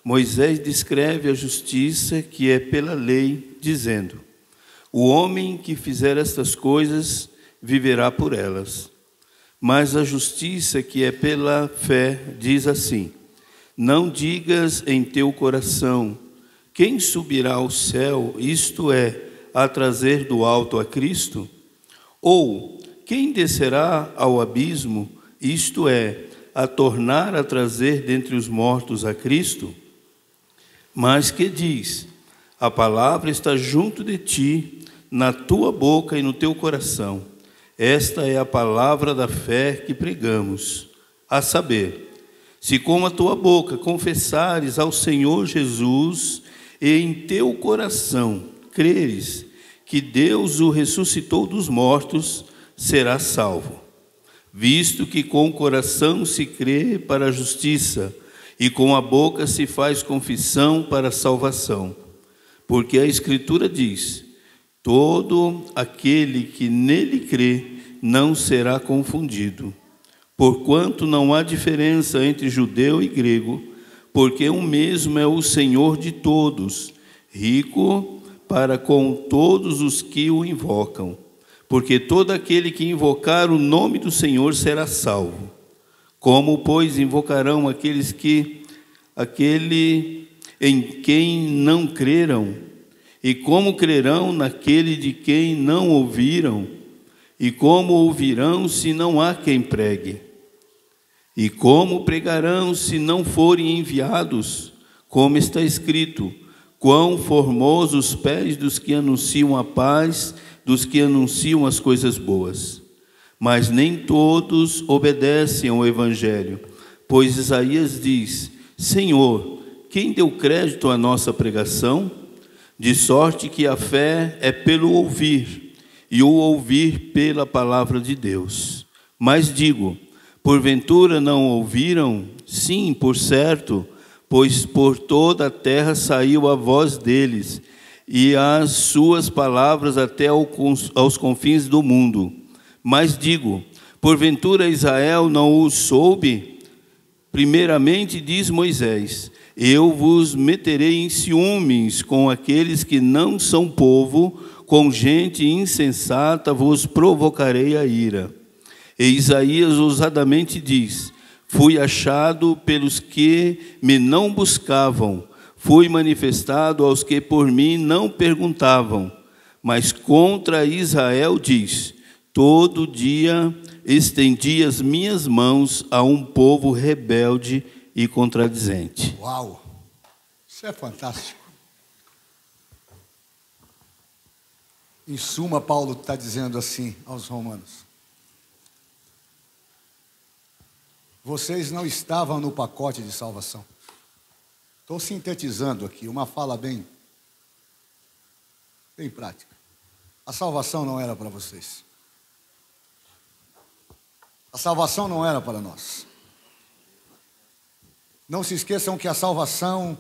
Moisés descreve a justiça que é pela lei, dizendo: o homem que fizer estas coisas viverá por elas. Mas a justiça que é pela fé diz assim: não digas em teu coração: quem subirá ao céu, isto é, a trazer do alto a Cristo? Ou quem descerá ao abismo, isto é, a tornar a trazer dentre os mortos a Cristo? Mas que diz: a palavra está junto de ti, na tua boca e no teu coração. Esta é a palavra da fé que pregamos, a saber, se com a tua boca confessares ao Senhor Jesus e em teu coração creres que Deus o ressuscitou dos mortos, serás salvo. Visto que com o coração se crê para a justiça e com a boca se faz confissão para a salvação. Porque a Escritura diz: todo aquele que nele crê não será confundido. Porquanto não há diferença entre judeu e grego, porque um mesmo é o Senhor de todos, rico para com todos os que o invocam. Porque todo aquele que invocar o nome do Senhor será salvo. Como, pois, invocarão aquele em quem não creram? E como crerão naquele de quem não ouviram? E como ouvirão se não há quem pregue? E como pregarão se não forem enviados? Como está escrito: quão formosos os pés dos que anunciam a paz, dos que anunciam as coisas boas. Mas nem todos obedecem ao Evangelho, pois Isaías diz: Senhor, quem deu crédito à nossa pregação? De sorte que a fé é pelo ouvir, e o ouvir pela palavra de Deus. Mas digo: porventura não ouviram? Sim, por certo, pois por toda a terra saiu a voz deles, e as suas palavras até aos confins do mundo. Mas digo: porventura Israel não o soube? Primeiramente diz Moisés: eu vos meterei em ciúmes com aqueles que não são povo, com gente insensata vos provocarei a ira. E Isaías ousadamente diz: fui achado pelos que me não buscavam, fui manifestado aos que por mim não perguntavam. Mas contra Israel diz: todo dia estendi as minhas mãos a um povo rebelde e contradizente. Uau! Isso é fantástico. Em suma, Paulo está dizendo assim aos romanos: vocês não estavam no pacote de salvação. Estou sintetizando aqui, uma fala bem prática. A salvação não era para vocês. A salvação não era para nós. Não se esqueçam que a salvação,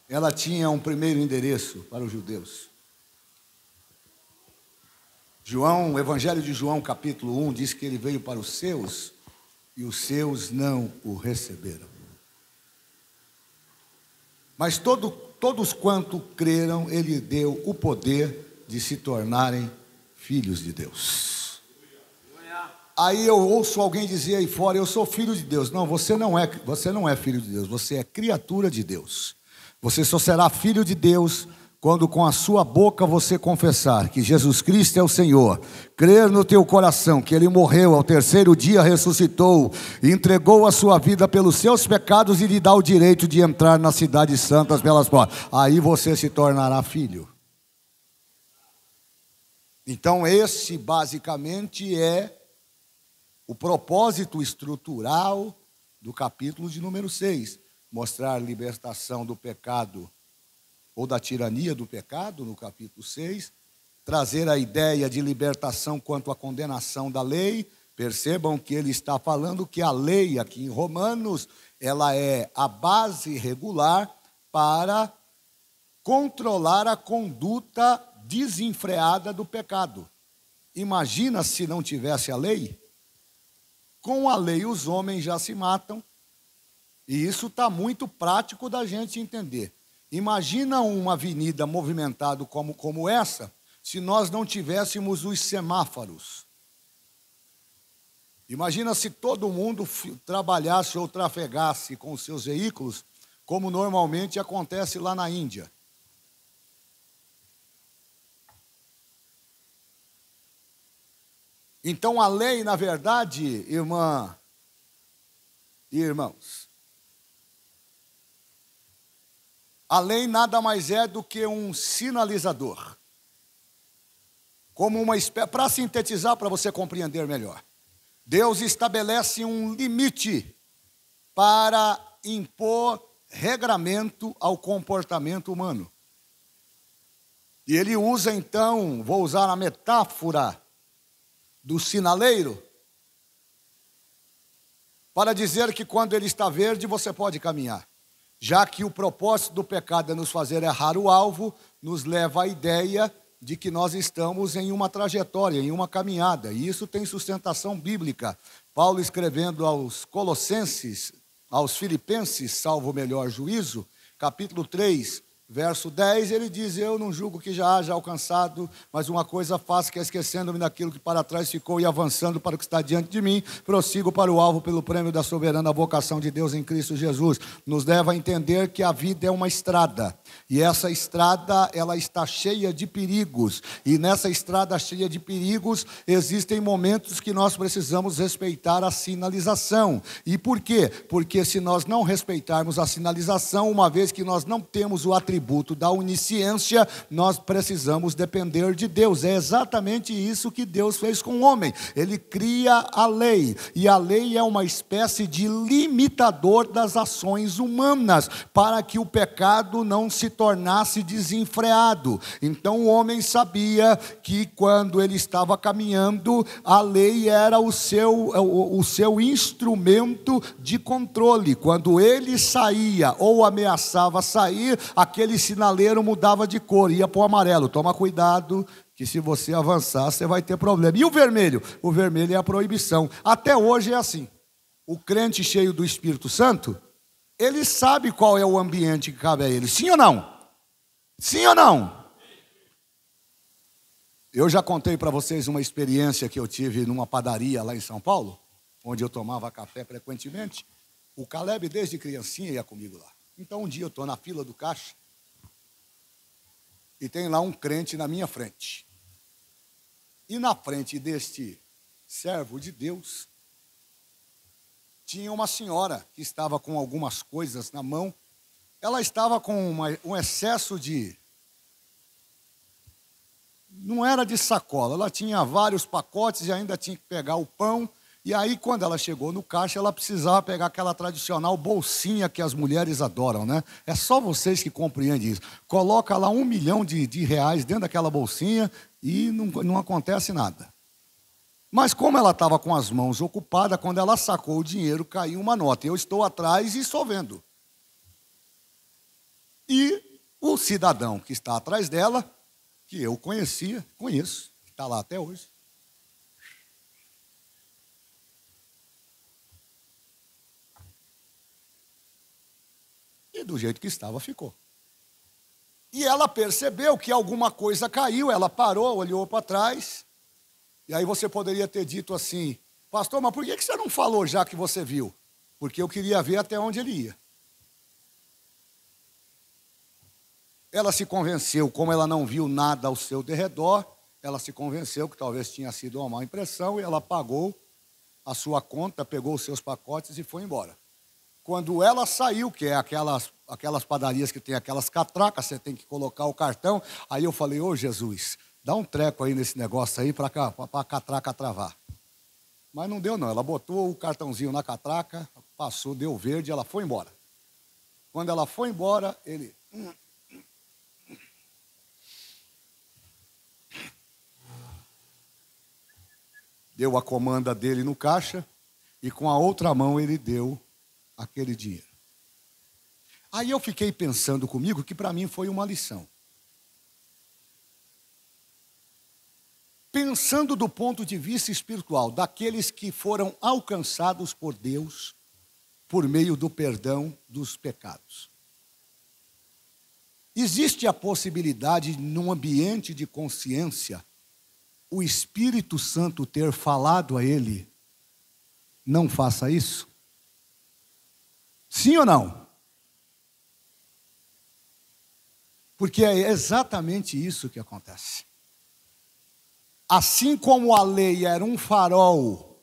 ela tinha um primeiro endereço para os judeus. O Evangelho de João, capítulo 1, diz que ele veio para os seus, e os seus não o receberam. Mas todos quanto creram, ele deu o poder de se tornarem filhos de Deus. Aí eu ouço alguém dizer aí fora: eu sou filho de Deus. Não, você não é filho de Deus, você é criatura de Deus. Você só será filho de Deus quando com a sua boca você confessar que Jesus Cristo é o Senhor, crer no teu coração que Ele morreu, ao terceiro dia ressuscitou, entregou a sua vida pelos seus pecados e lhe dá o direito de entrar nas cidades santas pelas portas. Aí você se tornará filho. Então esse basicamente é o propósito estrutural do capítulo de número 6, mostrar libertação do pecado ou da tirania do pecado, no capítulo 6, trazer a ideia de libertação quanto à condenação da lei. Percebam que ele está falando que a lei aqui em Romanos, ela é a base regular para controlar a conduta desenfreada do pecado. Imagina se não tivesse a lei. Com a lei os homens já se matam, e isso está muito prático da gente entender. Imagina uma avenida movimentada como essa, se nós não tivéssemos os semáforos. Imagina se todo mundo trabalhasse ou trafegasse com os seus veículos, como normalmente acontece lá na Índia. Então a lei, na verdade, irmã e irmãos, a lei nada mais é do que um sinalizador. Como uma espécie, para sintetizar, para você compreender melhor. Deus estabelece um limite para impor regramento ao comportamento humano. E ele usa então, vou usar a metáfora do sinaleiro, para dizer que quando ele está verde você pode caminhar. Já que o propósito do pecado é nos fazer errar o alvo, nos leva à ideia de que nós estamos em uma trajetória, em uma caminhada, e isso tem sustentação bíblica. Paulo escrevendo aos Colossenses, aos Filipenses, salvo o melhor juízo, capítulo 3, verso 10, ele diz: eu não julgo que já haja alcançado, mas uma coisa faço, que é esquecendo-me daquilo que para trás ficou e avançando para o que está diante de mim, prossigo para o alvo pelo prêmio da soberana vocação de Deus em Cristo Jesus. Nos leva a entender que a vida é uma estrada, e essa estrada, ela está cheia de perigos, e nessa estrada cheia de perigos, existem momentos que nós precisamos respeitar a sinalização. E por quê? Porque se nós não respeitarmos a sinalização, uma vez que nós não temos o atributo da onisciência, nós precisamos depender de Deus. É exatamente isso que Deus fez com o homem. Ele cria a lei, e a lei é uma espécie de limitador das ações humanas, para que o pecado não se tornasse desenfreado. Então o homem sabia que quando ele estava caminhando, a lei era o seu instrumento de controle. Quando ele saía ou ameaçava sair, aquele sinaleiro mudava de cor, ia para o amarelo. Toma cuidado, que se você avançar, você vai ter problema. E o vermelho? O vermelho é a proibição. Até hoje é assim. O crente cheio do Espírito Santo, ele sabe qual é o ambiente que cabe a ele. Sim ou não? Sim ou não? Eu já contei para vocês uma experiência que eu tive numa padaria lá em São Paulo, onde eu tomava café frequentemente. O Caleb, desde criancinha, ia comigo lá. Então, um dia eu estou na fila do caixa, e tem lá um crente na minha frente. E na frente deste servo de Deus, tinha uma senhora que estava com algumas coisas na mão. Ela estava com um excesso de... Não era de sacola, ela tinha vários pacotes e ainda tinha que pegar o pão. E aí, quando ela chegou no caixa, ela precisava pegar aquela tradicional bolsinha que as mulheres adoram, né? É só vocês que compreendem isso. Coloca lá 1 milhão de reais dentro daquela bolsinha e não acontece nada. Mas como ela estava com as mãos ocupadas, quando ela sacou o dinheiro, caiu uma nota. Eu estou atrás e estou vendo. E o cidadão que está atrás dela, que eu conheço, está lá até hoje, e do jeito que estava, ficou. E ela percebeu que alguma coisa caiu, ela parou, olhou para trás, e aí você poderia ter dito assim: pastor, mas por que você não falou já que você viu? Porque eu queria ver até onde ele ia. Ela se convenceu, como ela não viu nada ao seu derredor, ela se convenceu que talvez tinha sido uma má impressão, e ela pagou a sua conta, pegou os seus pacotes e foi embora. Quando ela saiu, que é aquelas padarias que tem aquelas catracas, você tem que colocar o cartão, aí eu falei: ô Jesus, dá um treco aí nesse negócio aí para a catraca travar. Mas não deu não, ela botou o cartãozinho na catraca, passou, deu verde, ela foi embora. Quando ela foi embora, ele... deu a comanda dele no caixa e com a outra mão ele deu aquele dinheiro. Aí eu fiquei pensando comigo que para mim foi uma lição. Pensando do ponto de vista espiritual, daqueles que foram alcançados por Deus por meio do perdão dos pecados. Existe a possibilidade, num ambiente de consciência, o Espírito Santo ter falado a ele: não faça isso? Sim ou não? Porque é exatamente isso que acontece. Assim como a lei era um farol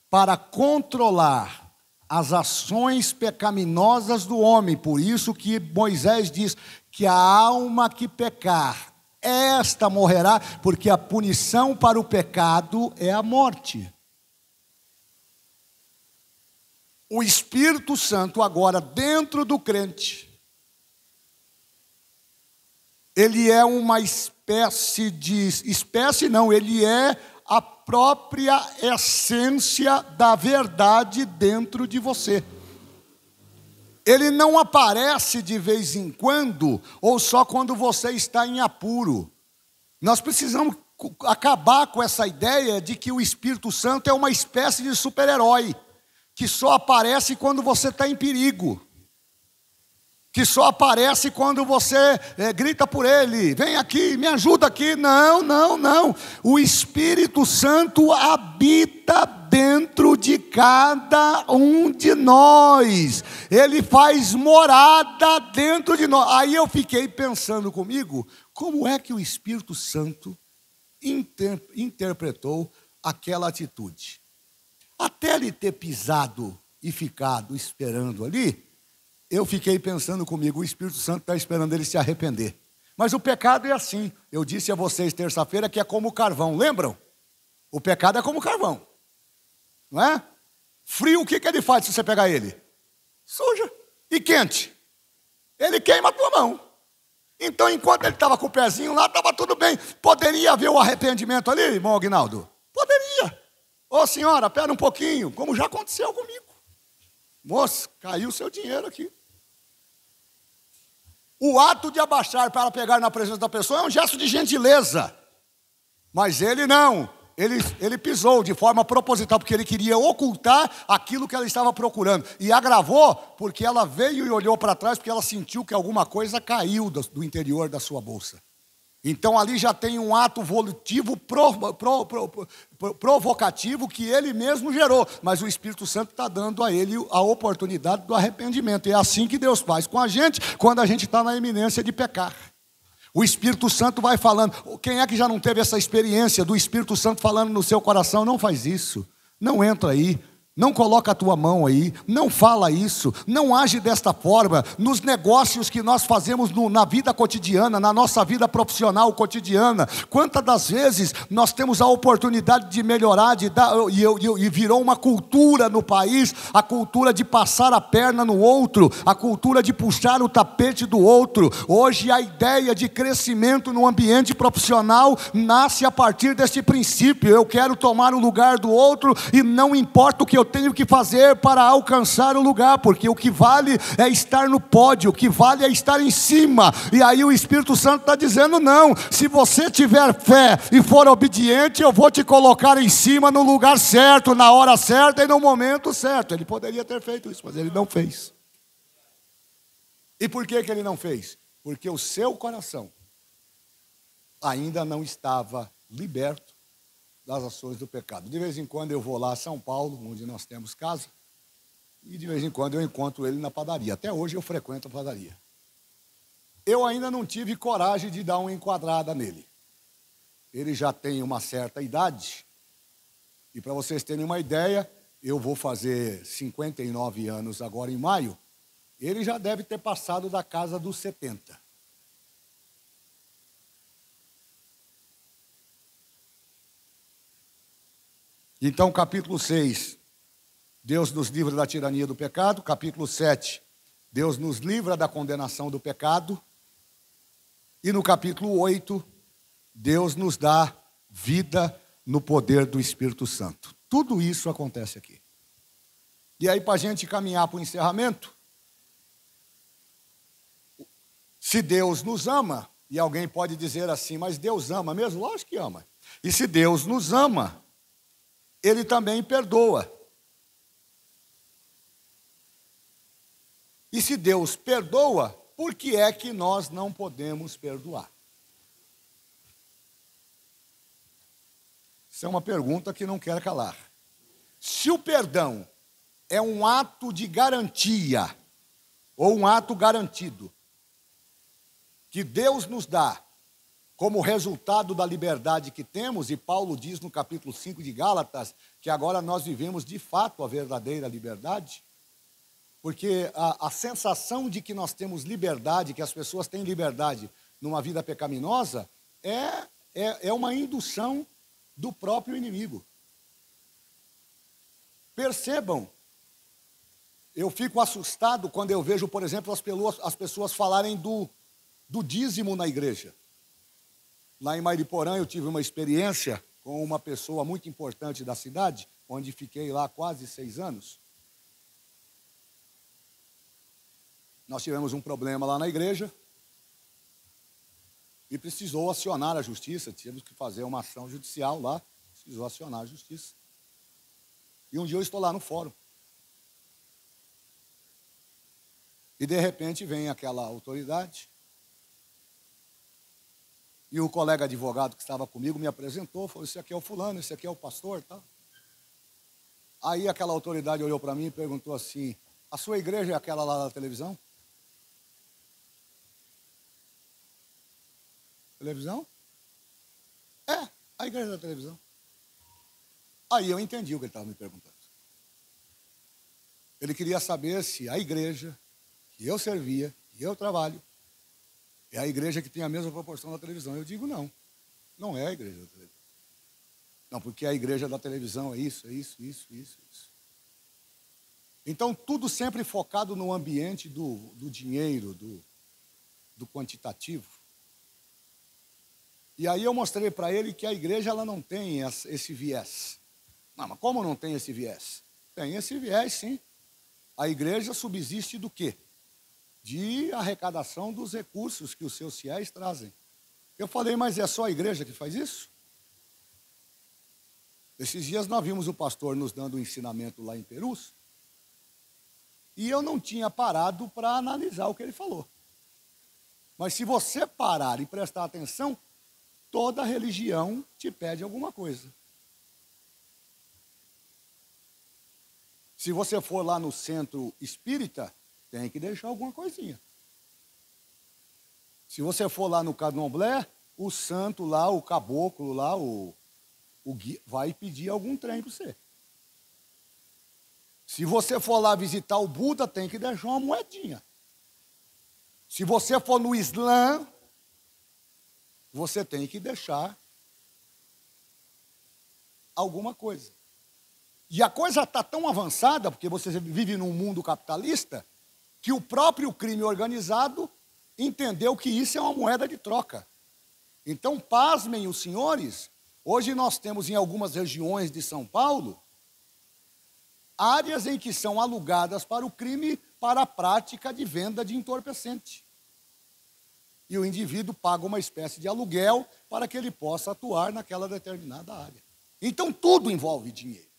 para controlar as ações pecaminosas do homem, por isso que Moisés diz que a alma que pecar, esta morrerá, porque a punição para o pecado é a morte. O Espírito Santo agora dentro do crente, ele é uma ele é a própria essência da verdade dentro de você. Ele não aparece de vez em quando, ou só quando você está em apuro. Nós precisamos acabar com essa ideia de que o Espírito Santo é uma espécie de super-herói, que só aparece quando você está em perigo, que só aparece quando você grita por ele: vem aqui, me ajuda aqui. Não, não, não. O Espírito Santo habita dentro de cada um de nós. Ele faz morada dentro de nós. Aí eu fiquei pensando comigo, como é que o Espírito Santo interpretou aquela atitude? Até ele ter pisado e ficado esperando ali, eu fiquei pensando comigo, o Espírito Santo está esperando ele se arrepender. Mas o pecado é assim. Eu disse a vocês terça-feira que é como o carvão, lembram? O pecado é como o carvão, não é? Frio, o que ele faz se você pegar ele? Suja. E quente? Ele queima a tua mão. Então, enquanto ele estava com o pezinho lá, estava tudo bem. Poderia haver o arrependimento ali, irmão Aguinaldo? Poderia. Ô senhora, espera um pouquinho, como já aconteceu comigo. Moço, caiu o seu dinheiro aqui. O ato de abaixar para pegar na presença da pessoa é um gesto de gentileza. Mas ele não. Ele pisou de forma proposital, porque ele queria ocultar aquilo que ela estava procurando. E agravou, porque ela veio e olhou para trás, porque ela sentiu que alguma coisa caiu do interior da sua bolsa. Então ali já tem um ato volutivo, provocativo, que ele mesmo gerou. Mas o Espírito Santo está dando a ele a oportunidade do arrependimento. E é assim que Deus faz com a gente, quando a gente está na iminência de pecar. O Espírito Santo vai falando. Quem é que já não teve essa experiência do Espírito Santo falando no seu coração? Não faz isso, não entra aí. Não coloca a tua mão aí, não fala isso, não age desta forma, nos negócios que nós fazemos na vida cotidiana, na nossa vida profissional cotidiana. Quantas das vezes nós temos a oportunidade de melhorar, e virou uma cultura no país, a cultura de passar a perna no outro, a cultura de puxar o tapete do outro. Hoje a ideia de crescimento no ambiente profissional nasce a partir deste princípio: eu quero tomar o lugar do outro e não importa o que eu tenho que fazer para alcançar o lugar, porque o que vale é estar no pódio, o que vale é estar em cima. E aí o Espírito Santo está dizendo: não, se você tiver fé e for obediente, eu vou te colocar em cima no lugar certo, na hora certa e no momento certo. Ele poderia ter feito isso, mas ele não fez. E por que ele não fez? Porque o seu coração ainda não estava liberto das ações do pecado. De vez em quando eu vou lá a São Paulo, onde nós temos casa, e de vez em quando eu encontro ele na padaria. Até hoje eu frequento a padaria. Eu ainda não tive coragem de dar uma enquadrada nele. Ele já tem uma certa idade, e para vocês terem uma ideia, eu vou fazer 59 anos agora em maio, ele já deve ter passado da casa dos 70. Então, capítulo 6, Deus nos livra da tirania do pecado. Capítulo 7, Deus nos livra da condenação do pecado. E no capítulo 8, Deus nos dá vida no poder do Espírito Santo. Tudo isso acontece aqui. E aí, para a gente caminhar para o encerramento, se Deus nos ama, e alguém pode dizer assim, mas Deus ama mesmo? Lógico que ama. E se Deus nos ama, Ele também perdoa. E se Deus perdoa, por que é que nós não podemos perdoar? Isso é uma pergunta que não quer calar. Se o perdão é um ato de garantia, ou um ato garantido, que Deus nos dá como resultado da liberdade que temos, e Paulo diz no capítulo 5 de Gálatas, que agora nós vivemos de fato a verdadeira liberdade, porque a sensação de que nós temos liberdade, que as pessoas têm liberdade numa vida pecaminosa, é uma indução do próprio inimigo. Percebam, eu fico assustado quando eu vejo, por exemplo, as pessoas falarem do dízimo na igreja. Lá em Mariporã eu tive uma experiência com uma pessoa muito importante da cidade, onde fiquei lá quase 6 anos. Nós tivemos um problema lá na igreja e precisou acionar a justiça, tivemos que fazer uma ação judicial lá, precisou acionar a justiça. E um dia eu estou lá no fórum. E de repente vem aquela autoridade, e o colega advogado que estava comigo me apresentou, falou, esse aqui é o fulano, esse aqui é o pastor, tá? Aí aquela autoridade olhou para mim e perguntou assim, a sua igreja é aquela lá da televisão? Televisão? É, a igreja da televisão. Aí eu entendi o que ele estava me perguntando. Ele queria saber se a igreja que eu servia, que eu trabalho, é a igreja que tem a mesma proporção da televisão. Eu digo não, não é a igreja da televisão. Não, porque a igreja da televisão é isso. Então, tudo sempre focado no ambiente do dinheiro, do quantitativo. E aí eu mostrei para ele que a igreja ela não tem esse viés. Não, mas como não tem esse viés? Tem esse viés, sim. A igreja subsiste do quê? De arrecadação dos recursos que os seus fiéis trazem. Eu falei, mas é só a igreja que faz isso? Esses dias nós vimos o pastor nos dando um ensinamento lá em Perus, e eu não tinha parado para analisar o que ele falou. Mas se você parar e prestar atenção, toda religião te pede alguma coisa. Se você for lá no centro espírita, tem que deixar alguma coisinha. Se você for lá no candomblé, o santo lá, o caboclo lá, o guia, vai pedir algum trem para você. Se você for lá visitar o Buda, tem que deixar uma moedinha. Se você for no Islã, você tem que deixar alguma coisa. E a coisa está tão avançada, porque você vive num mundo capitalista, que o próprio crime organizado entendeu que isso é uma moeda de troca. Então, pasmem os senhores, hoje nós temos em algumas regiões de São Paulo, áreas em que são alugadas para o crime, para a prática de venda de entorpecente. E o indivíduo paga uma espécie de aluguel para que ele possa atuar naquela determinada área. Então, tudo envolve dinheiro.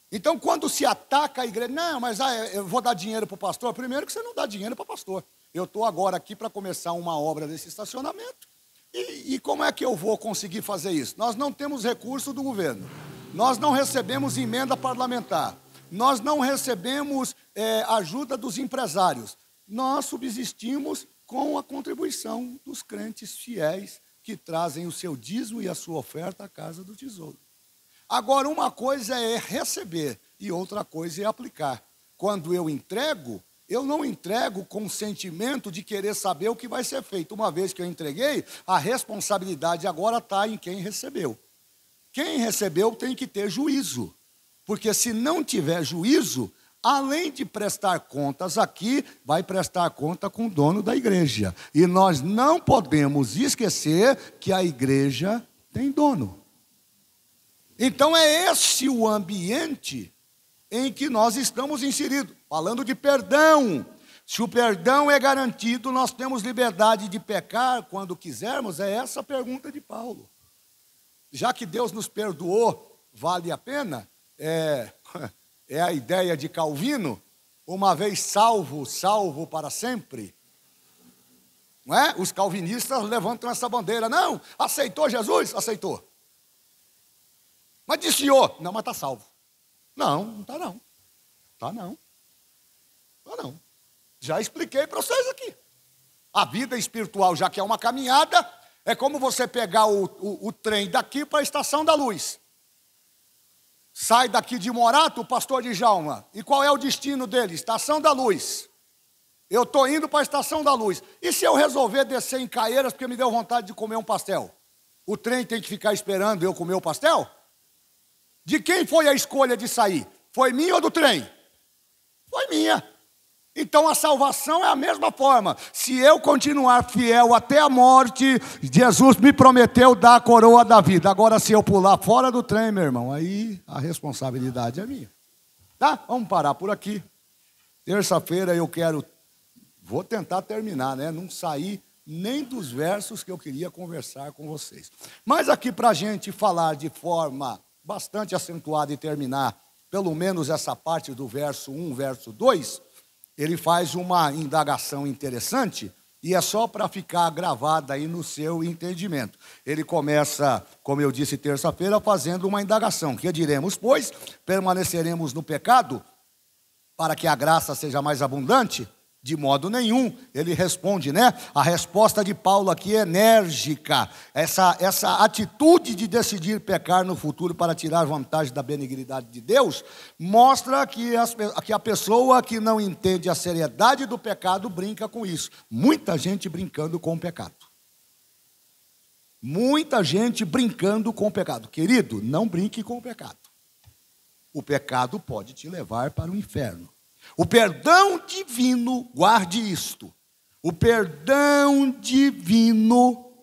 Então, quando se ataca a igreja, não, mas eu vou dar dinheiro para o pastor. Primeiro que você não dá dinheiro para o pastor. Eu estou agora aqui para começar uma obra desse estacionamento. E como é que eu vou conseguir fazer isso? Nós não temos recurso do governo. Nós não recebemos emenda parlamentar. Nós não recebemos ajuda dos empresários. Nós subsistimos com a contribuição dos crentes fiéis que trazem o seu dízimo e a sua oferta à casa do tesouro. Agora, uma coisa é receber e outra coisa é aplicar. Quando eu entrego, eu não entrego com o sentimento de querer saber o que vai ser feito. Uma vez que eu entreguei, a responsabilidade agora está em quem recebeu. Quem recebeu tem que ter juízo, porque se não tiver juízo, além de prestar contas aqui, vai prestar conta com o dono da igreja. E nós não podemos esquecer que a igreja tem dono. Então é esse o ambiente em que nós estamos inseridos, falando de perdão. Se o perdão é garantido, nós temos liberdade de pecar quando quisermos? É essa a pergunta de Paulo. Já que Deus nos perdoou, vale a pena? É a ideia de Calvino, uma vez salvo, salvo para sempre. Não é? Os calvinistas levantam essa bandeira. Não, aceitou Jesus? Aceitou. Mas desviou? Não, mas está salvo. Não, não está não. Está não. Está não. Já expliquei para vocês aqui. A vida espiritual, já que é uma caminhada, é como você pegar o trem daqui para a Estação da Luz. Sai daqui de Morato, o pastor Djalma. E qual é o destino dele? Estação da Luz. Eu estou indo para a Estação da Luz. E se eu resolver descer em Caieiras porque me deu vontade de comer um pastel? O trem tem que ficar esperando eu comer o pastel? De quem foi a escolha de sair? Foi minha ou do trem? Foi minha. Então a salvação é a mesma forma. Se eu continuar fiel até a morte, Jesus me prometeu dar a coroa da vida. Agora, se eu pular fora do trem, meu irmão, aí a responsabilidade é minha. Tá? Vamos parar por aqui. Terça-feira vou tentar terminar, né? Não sair nem dos versos que eu queria conversar com vocês. Mas aqui para a gente falar de forma bastante acentuada e terminar, pelo menos essa parte do verso 1, verso 2, ele faz uma indagação interessante e é só para ficar gravada aí no seu entendimento. Ele começa, como eu disse terça-feira, fazendo uma indagação. Que diremos, pois? Permaneceremos no pecado para que a graça seja mais abundante? De modo nenhum, ele responde, né? A resposta de Paulo aqui é enérgica. Essa atitude de decidir pecar no futuro para tirar vantagem da benignidade de Deus, mostra que a pessoa que não entende a seriedade do pecado brinca com isso. Muita gente brincando com o pecado. Muita gente brincando com o pecado. Querido, não brinque com o pecado. O pecado pode te levar para o inferno. O perdão divino, guarde isto, o perdão divino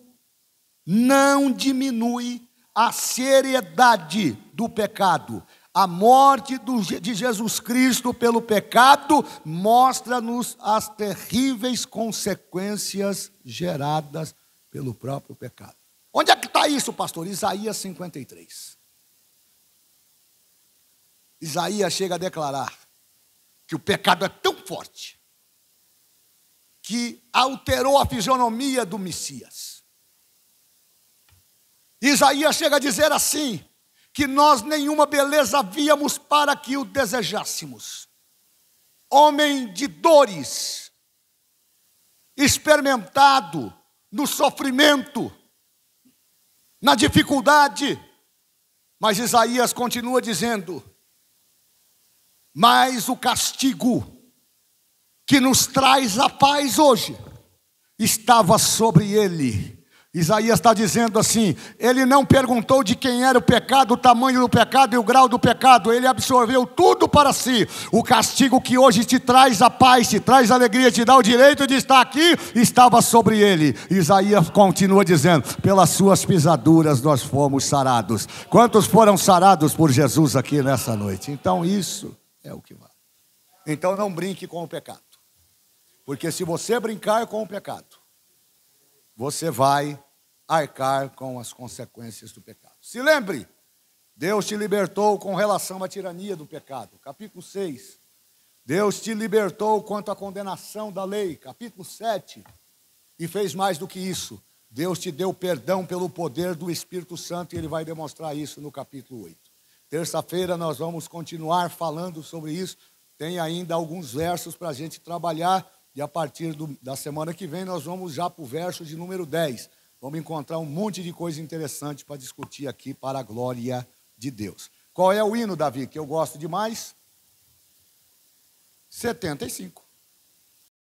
não diminui a seriedade do pecado. A morte de Jesus Cristo pelo pecado mostra-nos as terríveis consequências geradas pelo próprio pecado. Onde é que está isso, pastor? Isaías 53. Isaías chega a declarar que o pecado é tão forte que alterou a fisionomia do Messias. Isaías chega a dizer assim, que nós nenhuma beleza víamos para que o desejássemos. Homem de dores, experimentado no sofrimento, na dificuldade. Mas Isaías continua dizendo, mas o castigo que nos traz a paz hoje estava sobre ele. Isaías está dizendo assim, ele não perguntou de quem era o pecado, o tamanho do pecado e o grau do pecado, ele absorveu tudo para si. O castigo que hoje te traz a paz, te traz a alegria, te dá o direito de estar aqui, estava sobre ele. Isaías continua dizendo, pelas suas pisaduras nós fomos sarados. Quantos foram sarados por Jesus aqui nessa noite? Então isso é o que vale. Então não brinque com o pecado. Porque se você brincar com o pecado, você vai arcar com as consequências do pecado. Se lembre, Deus te libertou com relação à tirania do pecado. Capítulo 6. Deus te libertou quanto à condenação da lei. Capítulo 7. E fez mais do que isso. Deus te deu perdão pelo poder do Espírito Santo e Ele vai demonstrar isso no capítulo 8. Terça-feira nós vamos continuar falando sobre isso. Tem ainda alguns versos para a gente trabalhar. E a partir da semana que vem nós vamos já para o verso de número 10. Vamos encontrar um monte de coisa interessante para discutir aqui para a glória de Deus. Qual é o hino, Davi, que eu gosto demais? 75.